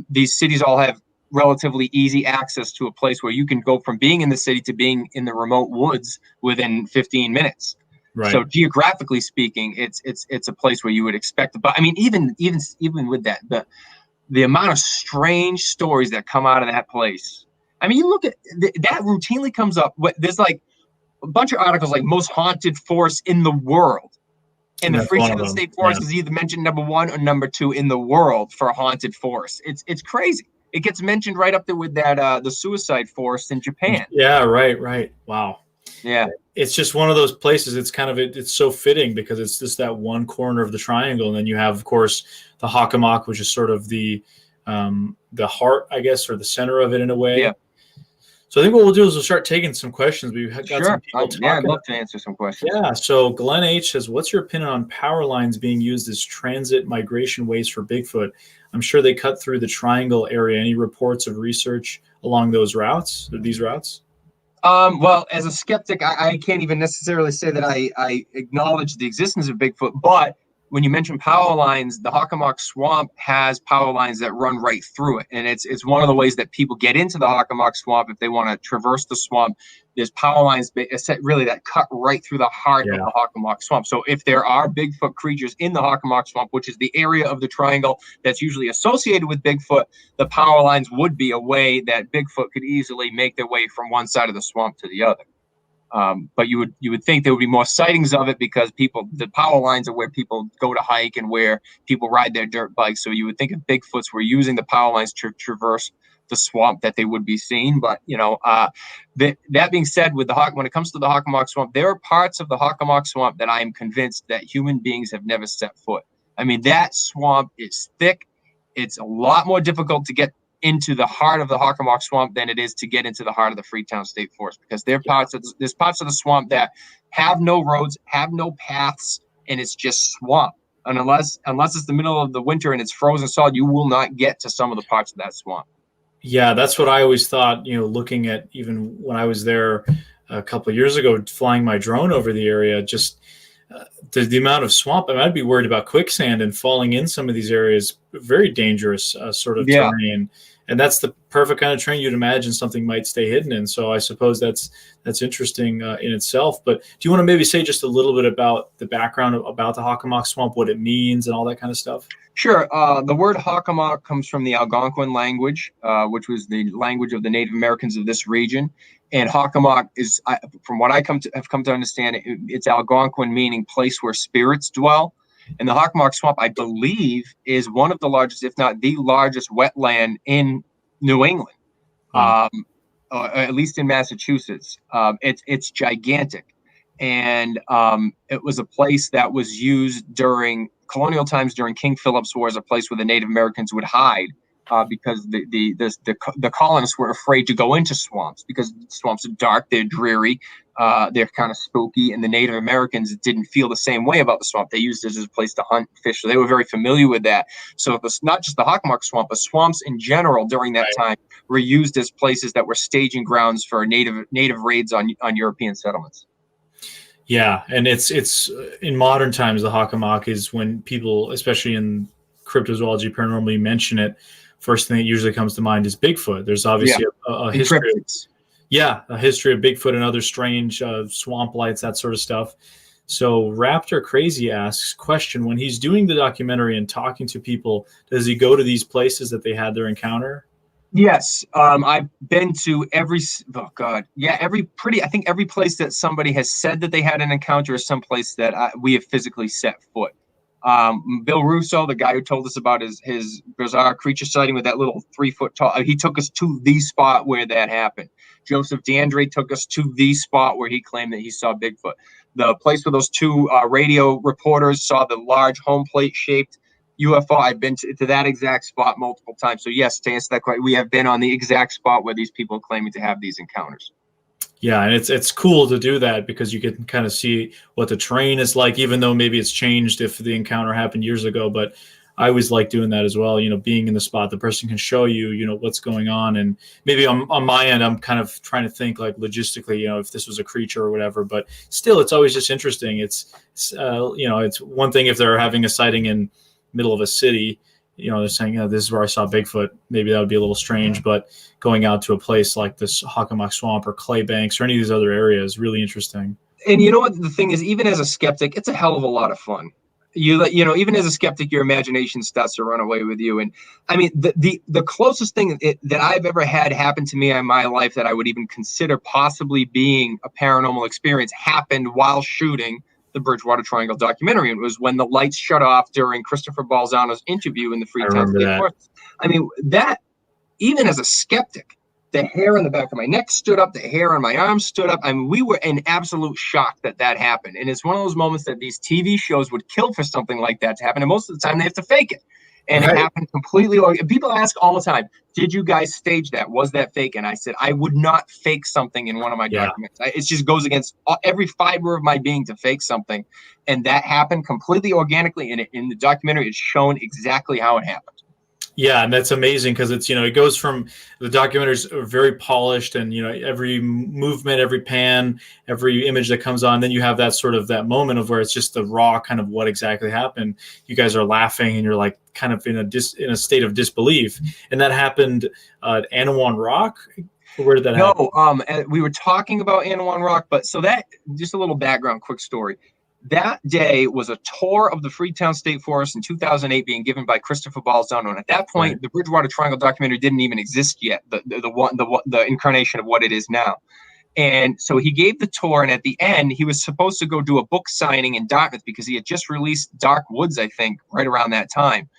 These cities all have relatively easy access to a place where you can go from being in the city to being in the remote woods within 15 minutes. Right. So geographically speaking, it's a place where you would expect. But I mean, even with that, the amount of strange stories that come out of that place. I mean, you look at that routinely comes up. There's like a bunch of articles like most haunted forest in the world. And the Freetown State Forest is either mentioned number 1 or number 2 in the world for a haunted forest. It's crazy. It gets mentioned right up there with that the suicide forest in Japan. Yeah, right. Wow. Yeah. It's just one of those places. It's kind of it's so fitting because it's just that one corner of the triangle, and then you have, of course, the Hockomock, which is sort of the heart, I guess, or the center of it in a way. Yeah. So I think what we'll do is we'll start taking some questions. We've got some people talking. Yeah, I'd love to answer some questions. Yeah. So Glenn H says, what's your opinion on power lines being used as transit migration ways for Bigfoot? I'm sure they cut through the triangle area. Any reports of research along those routes, or these routes? Well, as a skeptic, I can't even necessarily say that I acknowledge the existence of Bigfoot, but when you mention power lines, the Hockomock Swamp has power lines that run right through it. And it's one of the ways that people get into the Hockomock Swamp if they want to traverse the swamp. there's power lines really that cut right through the heart of the Hockomock Swamp. So if there are Bigfoot creatures in the Hockomock Swamp, which is the area of the triangle that's usually associated with Bigfoot, the power lines would be a way that Bigfoot could easily make their way from one side of the swamp to the other. But you would think there would be more sightings of it because the power lines are where people go to hike and where people ride their dirt bikes. So you would think if Bigfoots were using the power lines to traverse the swamp that they would be seen. But that being said, when it comes to the Hockomock Swamp, there are parts of the Hockomock Swamp that I am convinced that human beings have never set foot. I mean, that swamp is thick. It's a lot more difficult to get into the heart of the Hockomock Swamp than it is to get into the heart of the Freetown State Forest, because there's parts of the swamp that have no roads, have no paths, and it's just swamp. And unless it's the middle of the winter and it's frozen solid, you will not get to some of the parts of that swamp. Yeah, that's what I always thought, looking at even when I was there a couple of years ago, flying my drone over the area, just the amount of swamp. I mean, I'd be worried about quicksand and falling in some of these areas, very dangerous sort of terrain. And that's the perfect kind of terrain you'd imagine something might stay hidden in. So I suppose that's interesting in itself. But do you want to maybe say just a little bit about the background about the Hockomock Swamp, what it means and all that kind of stuff? Sure. The word Hockomock comes from the Algonquin language, which was the language of the Native Americans of this region. And Hockomock is, from what I have come to understand, it's Algonquin, meaning place where spirits dwell. And the Hockomock Swamp, I believe, is one of the largest, if not the largest, wetland in New England, at least in Massachusetts. It's gigantic. And it was a place that was used during colonial times, during King Philip's War, as a place where the Native Americans would hide because the colonists were afraid to go into swamps because swamps are dark, they're dreary, they're kind of spooky, and the Native Americans didn't feel the same way about the swamp. They used it as a place to hunt and fish, so they were very familiar with that. So it's not just the Hockomock Swamp, but swamps in general during that time were used as places that were staging grounds for native raids on European settlements. Yeah, and it's in modern times, the Hockomock is when people, especially in cryptozoology, paranormal, mention it, first thing that usually comes to mind is Bigfoot. There's obviously a history. A history of Bigfoot and other strange swamp lights, that sort of stuff. So Raptor Crazy asks, question, when he's doing the documentary and talking to people, does he go to these places that they had their encounter? Yes. I've been to I think every place that somebody has said that they had an encounter is someplace that we have physically set foot. Bill Russo, the guy who told us about his bizarre creature sighting with that little 3-foot tall, he took us to the spot where that happened. Joseph D'Andre took us to the spot where he claimed that he saw Bigfoot. The place where those two radio reporters saw the large home plate shaped UFO, I've been to that exact spot multiple times. So yes, to answer that question, we have been on the exact spot where these people are claiming to have these encounters. Yeah, and it's cool to do that because you can kind of see what the terrain is like, even though maybe it's changed if the encounter happened years ago. But I always like doing that as well. Being in the spot, the person can show you, what's going on. And maybe on my end, I'm kind of trying to think like logistically, if this was a creature or whatever. But still, it's always just interesting. It's one thing if they're having a sighting in middle of a city, they're saying, this is where I saw Bigfoot. Maybe that would be a little strange, but going out to a place like this Hockomock Swamp or Clay Banks or any of these other areas, really interesting. And you know what the thing is, even as a skeptic, it's a hell of a lot of fun. Even as a skeptic, your imagination starts to run away with you. And I mean, the closest thing that I've ever had happen to me in my life that I would even consider possibly being a paranormal experience happened while shooting the Bridgewater Triangle documentary. And it was when the lights shut off during Christopher Balzano's interview in the Freetown State Forest. I mean, that, even as a skeptic, the hair on the back of my neck stood up, the hair on my arm stood up. I mean, we were in absolute shock that happened. And it's one of those moments that these TV shows would kill for something like that to happen. And most of the time they have to fake it. And It happened completely. People ask all the time, did you guys stage that? Was that fake? And I said, I would not fake something in one of my documents. It just goes against every fiber of my being to fake something. And that happened completely organically. And in the documentary, it's shown exactly how it happened. Yeah, and that's amazing because it's, it goes from the documentaries are very polished and, every movement, every pan, every image that comes on, then you have that sort of that moment of where it's just the raw kind of what exactly happened. You guys are laughing and you're like kind of in a state of disbelief. And that happened at Anawan Rock. So where did that happen? No, we were talking about Anawan Rock, but so that, just a little background, quick story. That day was a tour of the Freetown State Forest in 2008 being given by Christopher Balzano. And at that point, the Bridgewater Triangle documentary didn't even exist yet, the incarnation of what it is now. And so he gave the tour, and at the end, he was supposed to go do a book signing in Dartmouth because he had just released Dark Woods, I think, right around that time.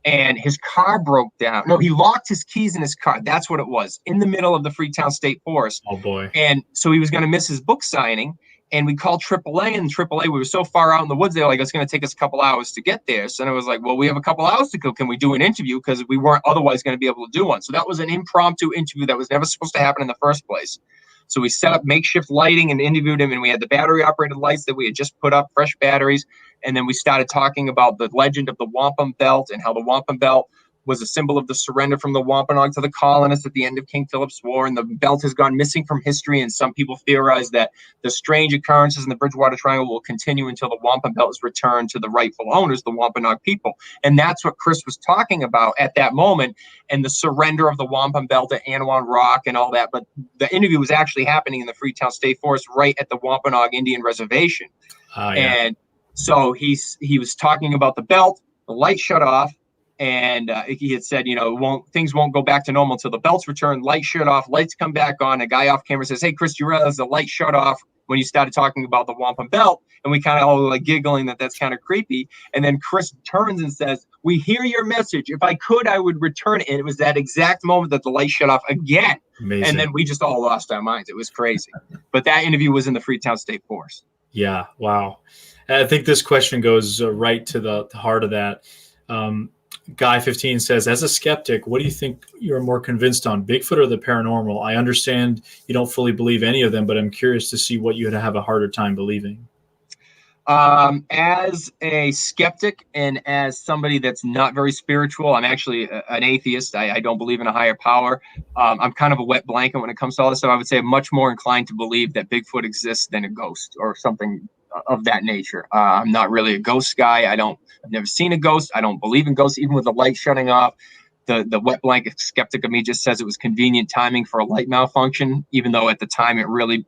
And his car broke down. No, he locked his keys in his car. That's what it was, in the middle of the Freetown State Forest. Oh, boy. And so he was going to miss his book signing. And we called AAA, and AAA, we were so far out in the woods, they were like, it's going to take us a couple hours to get there. So then it was like, well, we have a couple hours to go. Can we do an interview? Because we weren't otherwise going to be able to do one. So that was an impromptu interview that was never supposed to happen in the first place. So we set up makeshift lighting and interviewed him, and we had the battery-operated lights that we had just put up, fresh batteries. And then we started talking about the legend of the Wampum Belt and how the Wampum Belt was a symbol of the surrender from the Wampanoag to the colonists at the end of King Philip's War. And the belt has gone missing from history, and some people theorize that the strange occurrences in the Bridgewater Triangle will continue until the Wampum Belt is returned to the rightful owners, the Wampanoag people. And that's what Chris was talking about at that moment, and the surrender of the Wampum Belt at Anawan Rock and all that. But the interview was actually happening in the Freetown State Forest, right at the Wampanoag Indian Reservation. And so he was talking about the belt, the light shut off. And he had said, things won't go back to normal until the belt's returned. Light shut off, lights come back on. A guy off camera says, hey, Chris, you realize the light shut off when you started talking about the Wampum Belt? And we kind of all like giggling that's kind of creepy. And then Chris turns and says, we hear your message. If I could, I would return it. And it was that exact moment that the light shut off again. Amazing. And then we just all lost our minds. It was crazy. But that interview was in the Freetown State Forest. Yeah. Wow. I think this question goes right to the heart of that. Guy 15 says, as a skeptic, what do you think you're more convinced on, Bigfoot or the paranormal? I understand you don't fully believe any of them, but I'm curious to see what you'd have a harder time believing. As a skeptic and as somebody that's not very spiritual, I'm actually an atheist. I don't believe in a higher power. I'm kind of a wet blanket when it comes to all this stuff. I would say I'm much more inclined to believe that Bigfoot exists than a ghost or something of that nature. I'm not really a ghost guy. I've never seen a ghost. I don't believe in ghosts, even with the light shutting off. The wet blanket skeptic of me just says it was convenient timing for a light malfunction, even though at the time it really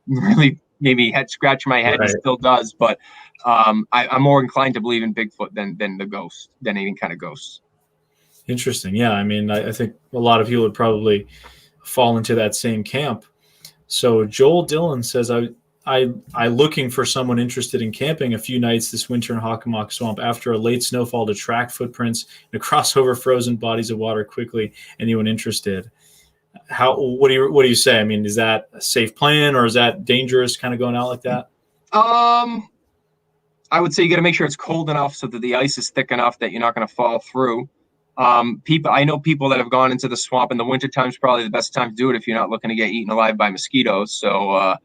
made me head scratch my head. Right. It still does. But I'm more inclined to believe in Bigfoot than the ghost, than any kind of ghosts. Interesting. Yeah. I mean, I think a lot of people would probably fall into that same camp. So Joel Dillon says, I looking for someone interested in camping a few nights this winter in Hockomock Swamp after a late snowfall to track footprints and to cross over frozen bodies of water quickly. Anyone interested? What do you say? I mean, is that a safe plan or is that dangerous kind of going out like that? I would say you got to make sure it's cold enough so that the ice is thick enough that you're not going to fall through. I know people that have gone into the swamp in the wintertime is probably the best time to do it if you're not looking to get eaten alive by mosquitoes. So,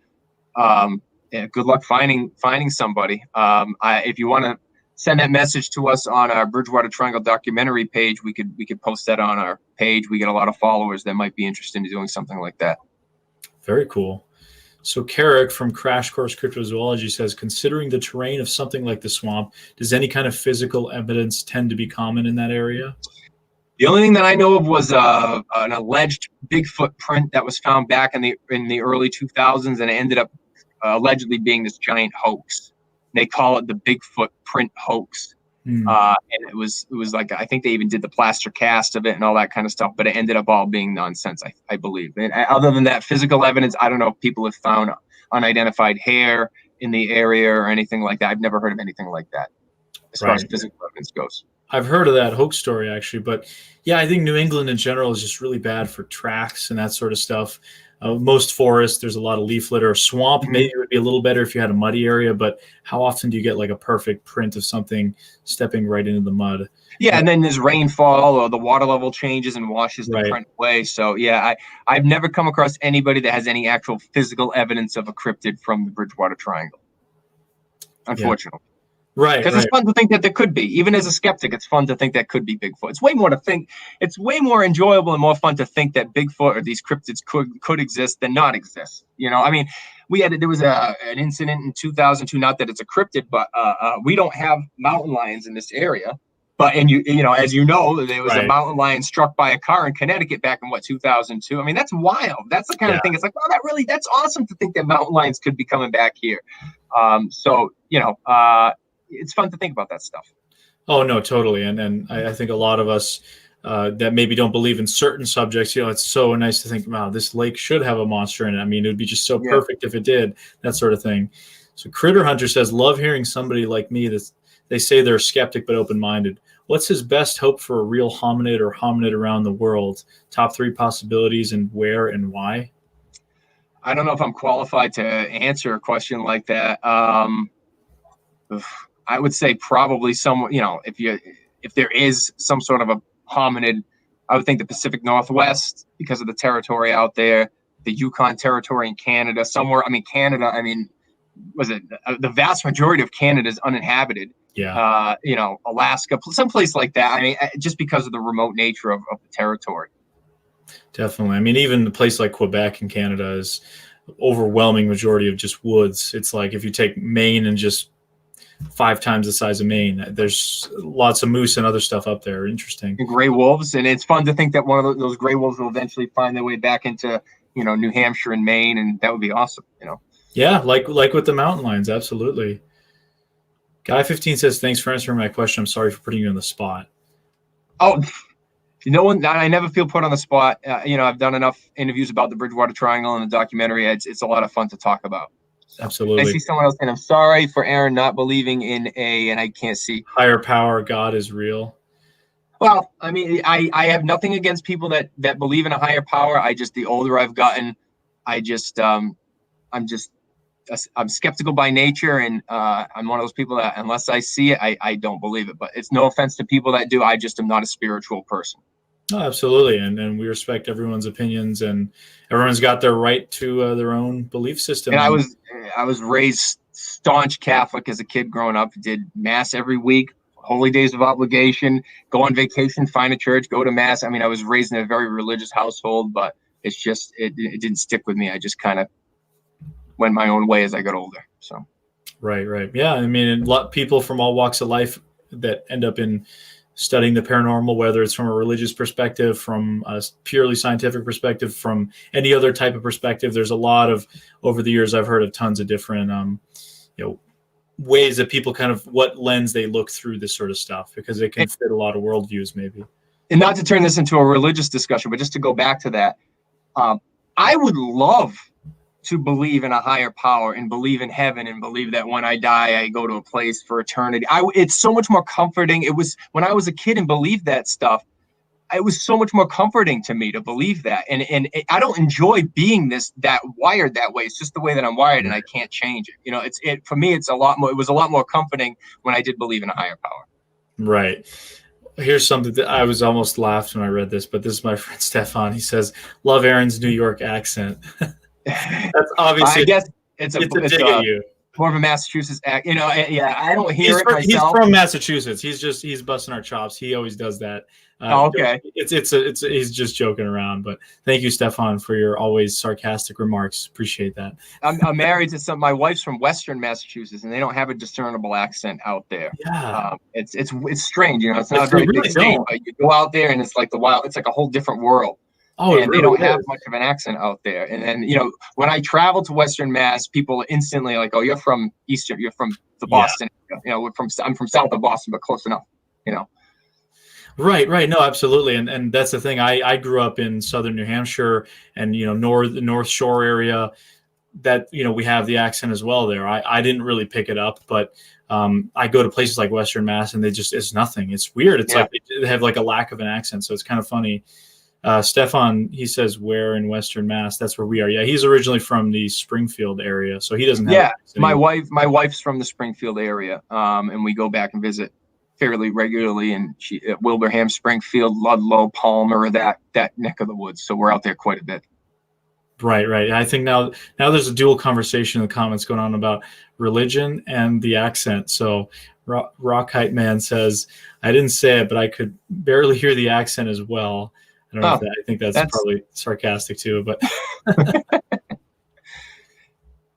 good luck finding somebody. If you want to send that message to us on our Bridgewater Triangle documentary page, we could post that on our page. We get a lot of followers that might be interested in doing something like that. Very cool. So Carrick from Crash Course Cryptozoology says, considering the terrain of something like the swamp, does any kind of physical evidence tend to be common in that area? The only thing that I know of was an alleged Bigfoot print that was found back in the early 2000s, and it ended up allegedly being this giant hoax. They call it the Bigfoot print hoax. And it was like, I think they even did the plaster cast of it and all that kind of stuff, but it ended up all being nonsense, I believe. And other than that, physical evidence, I don't know if people have found unidentified hair in the area or anything like that. I've never heard of anything like that as far as physical evidence goes. I've heard of that hoax story, actually. But yeah, I think New England in general is just really bad for tracks and that sort of stuff. Most forests, there's a lot of leaf litter. Swamp, maybe it would be a little better if you had a muddy area, but how often do you get like a perfect print of something stepping right into the mud? Yeah, and then there's rainfall or the water level changes and washes the print away. So yeah, I've never come across anybody that has any actual physical evidence of a cryptid from the Bridgewater Triangle, unfortunately. Yeah. Right. Because it's fun to think that there could be. Even as a skeptic, it's fun to think that could be Bigfoot. It's way more enjoyable and more fun to think that Bigfoot or these cryptids could exist than not exist. I mean, there was an incident in 2002, not that it's a cryptid, but we don't have mountain lions in this area. But you know, as you know, there was a Right. mountain lion struck by a car in Connecticut back in 2002. I mean, that's wild. That's the kind of thing. It's like, wow, that's awesome to think that mountain lions could be coming back here. So you know, it's fun to think about that stuff. Oh no, totally. And I think a lot of us that maybe don't believe in certain subjects, you know, it's so nice to think, wow, this lake should have a monster in it. I mean, it would be just so perfect if it did, that sort of thing. So Critter Hunter says, love hearing somebody like me that they say they're a skeptic but open-minded. What's his best hope for a real hominid or hominid around the world? Top 3 possibilities, and where and why? I don't know if I'm qualified to answer a question like that. I would say probably some, you know, if there is some sort of a hominid, I would think the Pacific Northwest, because of the territory out there, the Yukon territory in Canada, somewhere. I mean, Canada, I mean, was it the vast majority of Canada is uninhabited? Yeah. You know, Alaska, someplace like that. I mean, just because of the remote nature of the territory. Definitely. I mean, even a place like Quebec in Canada is overwhelming majority of just woods. It's like if you take Maine and just 5 times the size of Maine, there's lots of moose and other stuff up there. Interesting. And gray wolves, and it's fun to think that one of those gray wolves will eventually find their way back into, you know, New Hampshire and Maine, and that would be awesome. You know. Yeah, like with the mountain lions, absolutely. Guy 15 says, thanks for answering my question. I'm sorry for putting you on the spot. Oh, no one. I never feel put on the spot. You know, I've done enough interviews about the Bridgewater Triangle and the documentary. It's a lot of fun to talk about. So, absolutely. I see someone else saying, I'm sorry for Aaron not believing in and I can't see. Higher power, God is real. Well, I mean, I have nothing against people that believe in a higher power. The older I've gotten, I'm skeptical by nature, and I'm one of those people that unless I see it, I don't believe it. But it's no offense to people that do. I just am not a spiritual person. Oh, absolutely, and we respect everyone's opinions, and everyone's got their right to their own belief system. And I was raised staunch Catholic as a kid growing up. Did mass every week, holy days of obligation, go on vacation, find a church, go to mass. I mean, I was raised in a very religious household, but it's just it didn't stick with me. I just kind of went my own way as I got older. So, right, yeah. I mean, a lot of people from all walks of life that end up in studying the paranormal, whether it's from a religious perspective, from a purely scientific perspective, from any other type of perspective. There's a lot of, over the years, I've heard of tons of different, you know, ways that people kind of, what lens they look through this sort of stuff, because it can fit a lot of worldviews maybe. And not to turn this into a religious discussion, but just to go back to that, I would love to believe in a higher power and believe in heaven and believe that when I die, I go to a place for eternity. It's so much more comforting. It was when I was a kid and believed that stuff. It was so much more comforting to me to believe that. And I don't enjoy being that wired that way. It's just the way that I'm wired, and I can't change it. You know, for me, it's a lot more. It was a lot more comforting when I did believe in a higher power. Right. Here's something that I was almost laughed when I read this, but this is my friend Stefan. He says, "Love Aaron's New York accent." That's obviously. I guess it's a dig at you. More of a Massachusetts act. You know, yeah, I don't hear it myself. He's from Massachusetts. He's busting our chops. He always does that. Okay. He's just joking around. But thank you, Stefan, for your always sarcastic remarks. Appreciate that. I'm married to my wife's from Western Massachusetts, and they don't have a discernible accent out there. Yeah. It's strange. You know, it's not a very big state, but you go out there and it's like it's like a whole different world. Oh, and they don't have much of an accent out there. And then, you know, when I travel to Western Mass, people instantly like, "Oh, you're from Eastern. You're from the Boston. Yeah. You know, I'm from south of Boston, but close enough." You know. Right. No, absolutely. And that's the thing. I grew up in southern New Hampshire and, you know, the North Shore area. That, you know, we have the accent as well there. I didn't really pick it up, but I go to places like Western Mass and it's nothing. It's weird. It's like they have like a lack of an accent. So it's kind of funny. Stefan, he says, where in Western Mass? That's where we are. Yeah, he's originally from the Springfield area, so he doesn't have. Yeah, my wife's from the Springfield area, and we go back and visit fairly regularly. And she at Wilbraham, Springfield, Ludlow, Palmer, that neck of the woods. So we're out there quite a bit. Right. I think now there's a dual conversation in the comments going on about religion and the accent. So Rock Hype Man says, I didn't say it, but I could barely hear the accent as well. I don't know if I think that's probably sarcastic too, but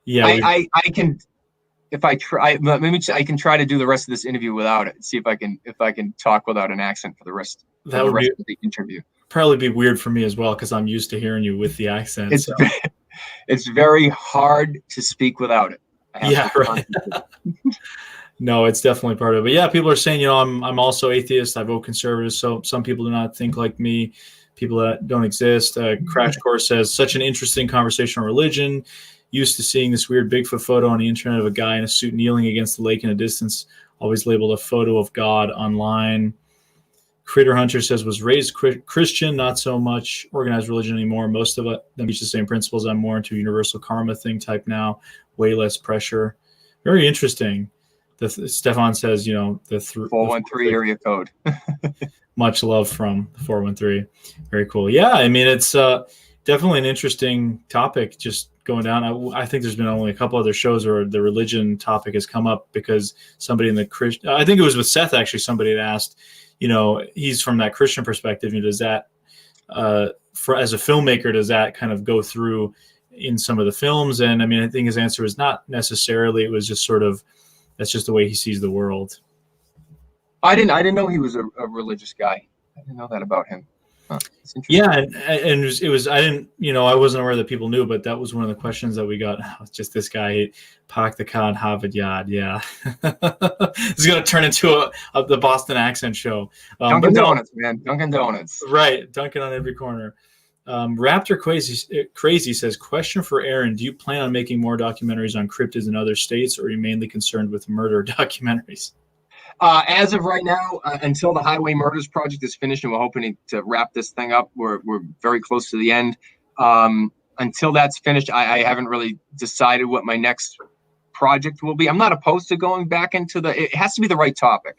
yeah, I can if I try, maybe I can try to do the rest of this interview without it. See if I can talk without an accent for the rest of the interview. Probably be weird for me as well because I'm used to hearing you with the accent. It's very hard to speak without it. Yeah, right. No, it's definitely part of it. But yeah, people are saying, I'm also atheist. I vote conservative. So some people do not think like me. People that don't exist. Crash Course says, such an interesting conversation on religion. Used to seeing this weird Bigfoot photo on the internet of a guy in a suit kneeling against the lake in a distance. Always labeled a photo of God online. Critter Hunter says, was raised Christian, not so much organized religion anymore. Most of them teach the same principles. I'm more into universal karma thing type now. Way less pressure. Very interesting. Stefan says, the 413 area code. Much love from the 413. Very cool. Yeah, I mean, it's definitely an interesting topic just going down. I think there's been only a couple other shows where the religion topic has come up because somebody in the Christian, I think it was with Seth actually, somebody had asked, he's from that Christian perspective. Does that, as a filmmaker, does that kind of go through in some of the films? And I mean, I think his answer was not necessarily. It was just sort of, that's just the way he sees the world. I didn't know he was a religious guy. I didn't know that about him. Huh. Yeah, and it was I didn't, I wasn't aware that people knew, but that was one of the questions that we got. Just this guy, Park the Con Harvard Yard. Yeah, it's gonna turn into the Boston accent show. Dunkin' Donuts, man, Dunkin' Donuts. Right, Dunkin' on every corner. Raptor Crazy says, question for Aaron: do you plan on making more documentaries on cryptids in other states, or are you mainly concerned with murder documentaries? As of right now, until the Highway Murders project is finished, and we're hoping to wrap this thing up, we're very close to the end. Until that's finished, I haven't really decided what my next project will be. I'm not opposed to going back into it has to be the right topic.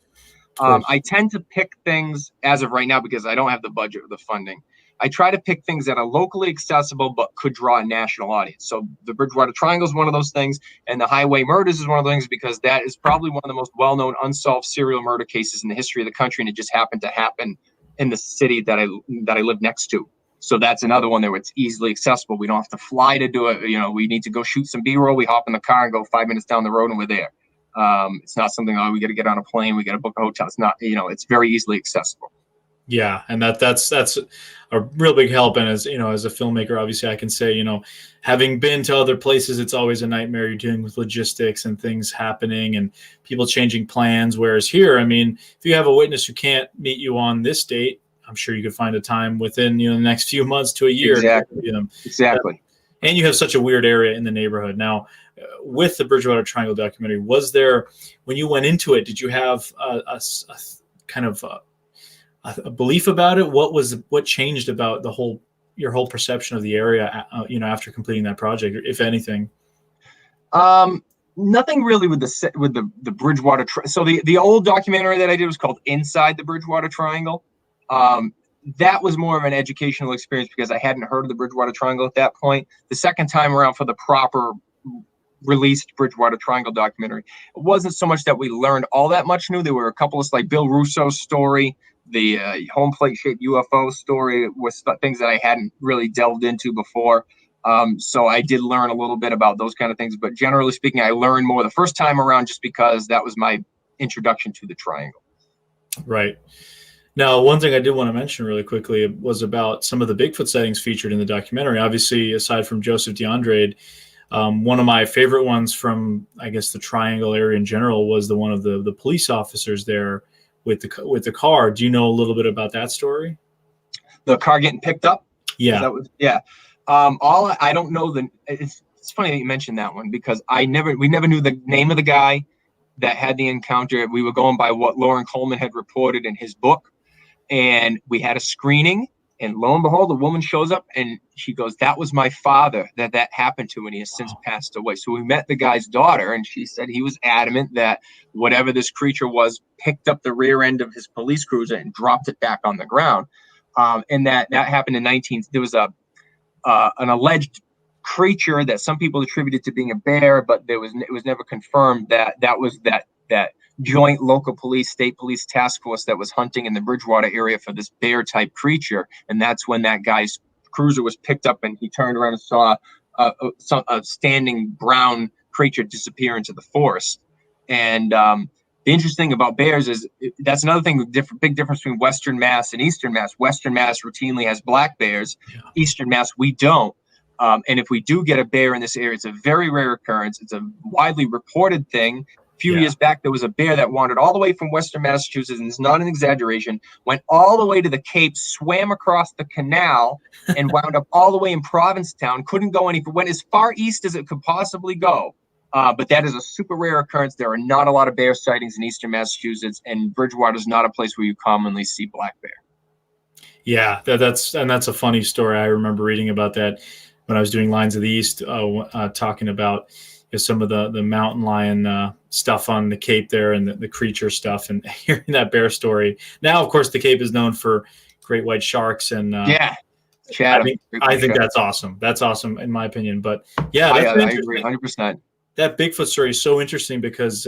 I tend to pick things as of right now because I don't have the budget or the funding. I try to pick things that are locally accessible but could draw a national audience. So the Bridgewater Triangle is one of those things, and the Highway Murders is one of those things because that is probably one of the most well-known unsolved serial murder cases in the history of the country, and it just happened to happen in the city that I live next to. So that's another one where it's easily accessible. We don't have to fly to do it. We need to go shoot some B-roll. We hop in the car and go 5 minutes down the road and we're there. It's not something, we got to get on a plane, we got to book a hotel. It's not, it's very easily accessible. Yeah, and that's a real big help. And as as a filmmaker, obviously I can say, having been to other places, it's always a nightmare. You're dealing with logistics and things happening and people changing plans. Whereas here, I mean, if you have a witness who can't meet you on this date, I'm sure you could find a time within the next few months to a year. Exactly. And you have such a weird area in the neighborhood. Now, with the Bridgewater Triangle documentary, was there, when you went into it, did you have a kind of a belief about it? What changed about your whole perception of the area, after completing that project, if anything? Nothing really with the Bridgewater. So the old documentary that I did was called Inside the Bridgewater Triangle. That was more of an educational experience because I hadn't heard of the Bridgewater Triangle at that point. The second time around for the proper released Bridgewater Triangle documentary, it wasn't so much that we learned all that much new. There were a couple of, like Bill Russo's story, the home plate shaped UFO story, was things that I hadn't really delved into before. So I did learn a little bit about those kind of things, but generally speaking, I learned more the first time around just because that was my introduction to the triangle. Right. Now, one thing I did want to mention really quickly was about some of the Bigfoot sightings featured in the documentary. Obviously, aside from Joseph DeAndre, one of my favorite ones from, I guess, the Triangle area in general was the one of the police officers there with the car. Do you know a little bit about that story? The car getting picked up? Yeah. I don't know it's funny that you mentioned that one because we never knew the name of the guy that had the encounter. We were going by what Lauren Coleman had reported in his book. And we had a screening, and lo and behold, a woman shows up and she goes, "That was my father that happened to, and he has since passed away." So we met the guy's daughter, and she said he was adamant that whatever this creature was picked up the rear end of his police cruiser and dropped it back on the ground. And that happened in there was an alleged creature that some people attributed to being a bear, but it was never confirmed that was that joint local police, state police task force that was hunting in the Bridgewater area for this bear type creature. And that's when that guy's cruiser was picked up and he turned around and saw a standing brown creature disappear into the forest. And the interesting thing about bears is that's another thing, big difference between Western Mass and Eastern Mass. Western Mass routinely has black bears. Yeah. Eastern Mass, we don't. And if we do get a bear in this area, it's a very rare occurrence. It's a widely reported thing. A few years back, there was a bear that wandered all the way from Western Massachusetts, and it's not an exaggeration, went all the way to the Cape, swam across the canal, and wound up all the way in Provincetown. Couldn't go went as far east as it could possibly go. But that is a super rare occurrence. There are not a lot of bear sightings in Eastern Massachusetts, and Bridgewater is not a place where you commonly see black bear. Yeah, that's a funny story. I remember reading about that when I was doing Lines of the East, talking about some of the mountain lion stuff on the Cape there and the creature stuff, and hearing that bear story. Now, of course, the Cape is known for great white sharks, and I think that's awesome. That's awesome in my opinion. But yeah, I agree 100%. That Bigfoot story is so interesting because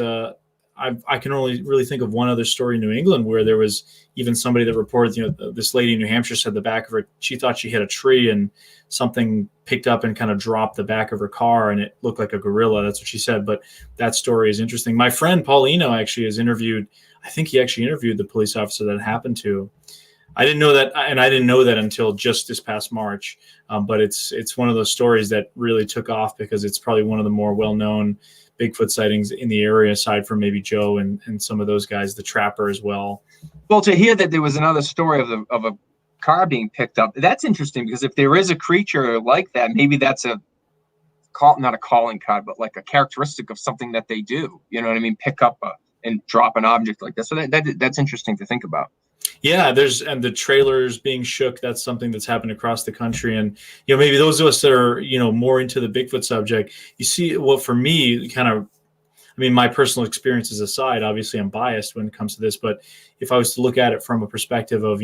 I can only really think of one other story in New England where there was even somebody that reported, this lady in New Hampshire said the back of her, she thought she hit a tree and something picked up and kind of dropped the back of her car and it looked like a gorilla. That's what she said. But that story is interesting. My friend Paulino actually has interviewed, I think he actually interviewed the police officer that it happened to. I didn't know that, and I didn't know that until just this past March. But it's one of those stories that really took off because it's probably one of the more well-known Bigfoot sightings in the area, aside from maybe Joe and some of those guys, the trapper as well. Well, to hear that there was another story of a car being picked up, that's interesting because if there is a creature like that, maybe that's not a calling card, but like a characteristic of something that they do. You know what I mean? Pick up and drop an object like that. So that's interesting to think about. Yeah, and the trailers being shook, that's something that's happened across the country. And, maybe those of us that are, more into the Bigfoot subject, you see, well, for me, my personal experiences aside, obviously I'm biased when it comes to this, but if I was to look at it from a perspective of,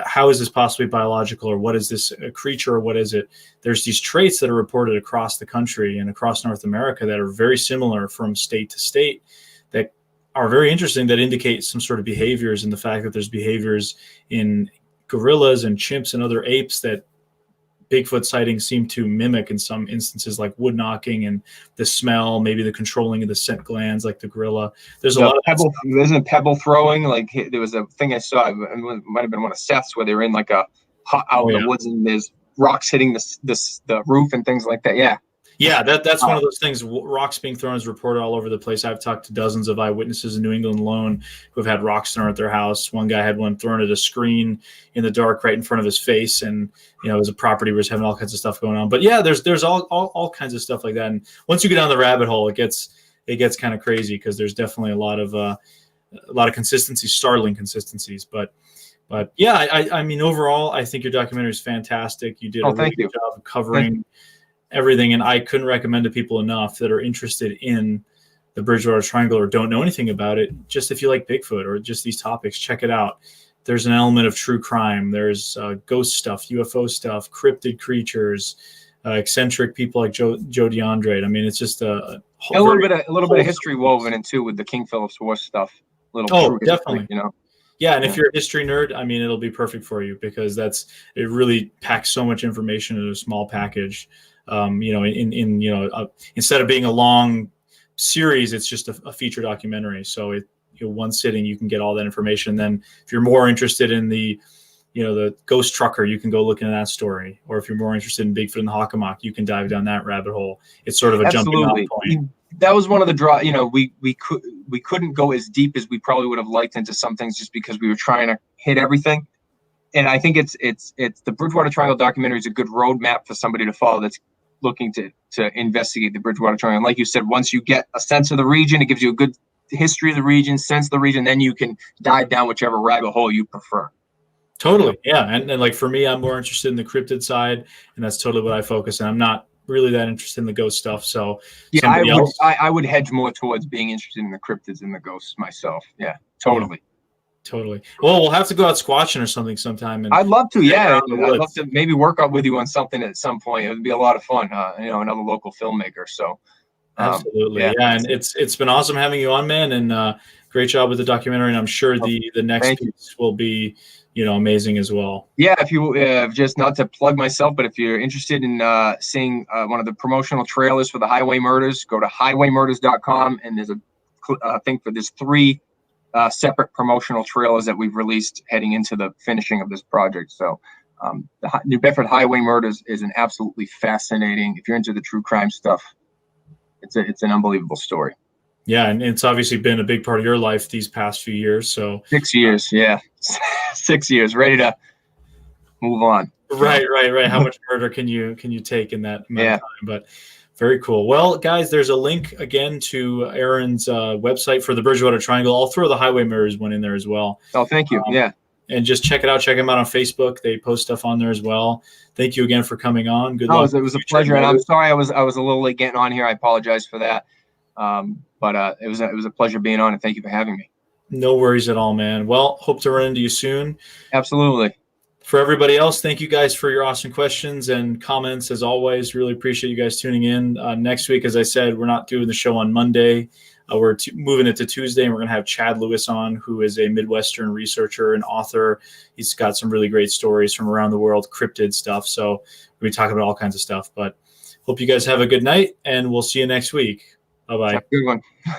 how is this possibly biological, or what is this a creature, or what is it? There's these traits that are reported across the country and across North America that are very similar from state to state that are very interesting, that indicate some sort of behaviors, and the fact that there's behaviors in gorillas and chimps and other apes that Bigfoot sightings seem to mimic in some instances, like wood knocking and the smell, maybe the controlling of the scent glands, like the gorilla. There's a lot of pebble. Isn't it pebble throwing? Like there was a thing I saw. It might have been one of Seth's where they were in like out in the woods and there's rocks hitting the roof and things like that. Yeah. Yeah, that's one of those things. Rocks being thrown is reported all over the place. I've talked to dozens of eyewitnesses in New England alone who have had rocks thrown at their house. One guy had one thrown at a screen in the dark right in front of his face, and it was a property where he was having all kinds of stuff going on. But yeah, there's all kinds of stuff like that. And once you get down the rabbit hole, it gets kind of crazy because there's definitely a lot of consistencies, startling consistencies. But yeah, I mean overall, I think your documentary is fantastic. You did a really good job of covering everything, and I couldn't recommend to people enough that are interested in the Bridgewater Triangle or don't know anything about it. Just if you like Bigfoot or just these topics, check it out. There's an element of true crime. There's ghost stuff, UFO stuff, cryptid creatures, eccentric people like Joe DeAndre. I mean, it's just a little bit of history woven in too with the King Philip's War stuff. Definitely. History, Yeah, and if you're a history nerd, I mean, it'll be perfect for you because it really packs so much information in a small package. Instead of being a long series, it's just a feature documentary. So one sitting, you can get all that information. Then if you're more interested in the ghost trucker, you can go look into that story. Or if you're more interested in Bigfoot and the Hockomock, you can dive down that rabbit hole. It's sort of a jumping off point. That was one of the draw. We couldn't go as deep as we probably would have liked into some things just because we were trying to hit everything. And I think it's the Bridgewater Triangle documentary is a good roadmap for somebody to follow that's looking to investigate the Bridgewater Triangle. And like you said, once you get a sense of the region, it gives you a good history of the region, sense of the region, then you can dive down whichever rabbit hole you prefer. Totally. Yeah. And like for me, I'm more interested in the cryptid side, and that's totally what I focus on. I'm not really that interested in the ghost stuff. So yeah, I would hedge more towards being interested in the cryptids and the ghosts myself. Yeah, totally. Yeah. Totally. Well, we'll have to go out squatching or something sometime. And I'd love to. Yeah, I'd love to maybe work out with you on something at some point. It would be a lot of fun. Another local filmmaker. So absolutely, yeah. And it's been awesome having you on, man. And great job with the documentary. And I'm sure the next piece will be amazing as well. Yeah, if you just not to plug myself, but if you're interested in seeing one of the promotional trailers for the Highway Murders, go to highwaymurders.com, and there's there's 3 separate promotional trailers that we've released heading into the finishing of this project. So the New Bedford Highway Murders is an absolutely fascinating, if you're into the true crime stuff, it's an unbelievable story. Yeah, and it's obviously been a big part of your life these past few years. So 6 years, yeah. 6 years, ready to move on. Right. How much murder can you take in that amount of time? But very cool. Well, guys, there's a link again to Aaron's website for the Bridgewater Triangle. I'll throw the Highway Mirrors one in there as well. Oh, thank you. Yeah. And just check it out. Check them out on Facebook. They post stuff on there as well. Thank you again for coming on. Good luck. It was a pleasure, and I'm sorry I was a little late getting on here. I apologize for that. But it was a pleasure being on, and thank you for having me. No worries at all, man. Well, hope to run into you soon. Absolutely. For everybody else, thank you guys for your awesome questions and comments. As always, really appreciate you guys tuning in. Next week, as I said, we're not doing the show on Monday. We're moving it to Tuesday, and we're going to have Chad Lewis on, who is a Midwestern researcher and author. He's got some really great stories from around the world, cryptid stuff. So we'll be talking about all kinds of stuff. But hope you guys have a good night, and we'll see you next week. Bye-bye. Have a good one.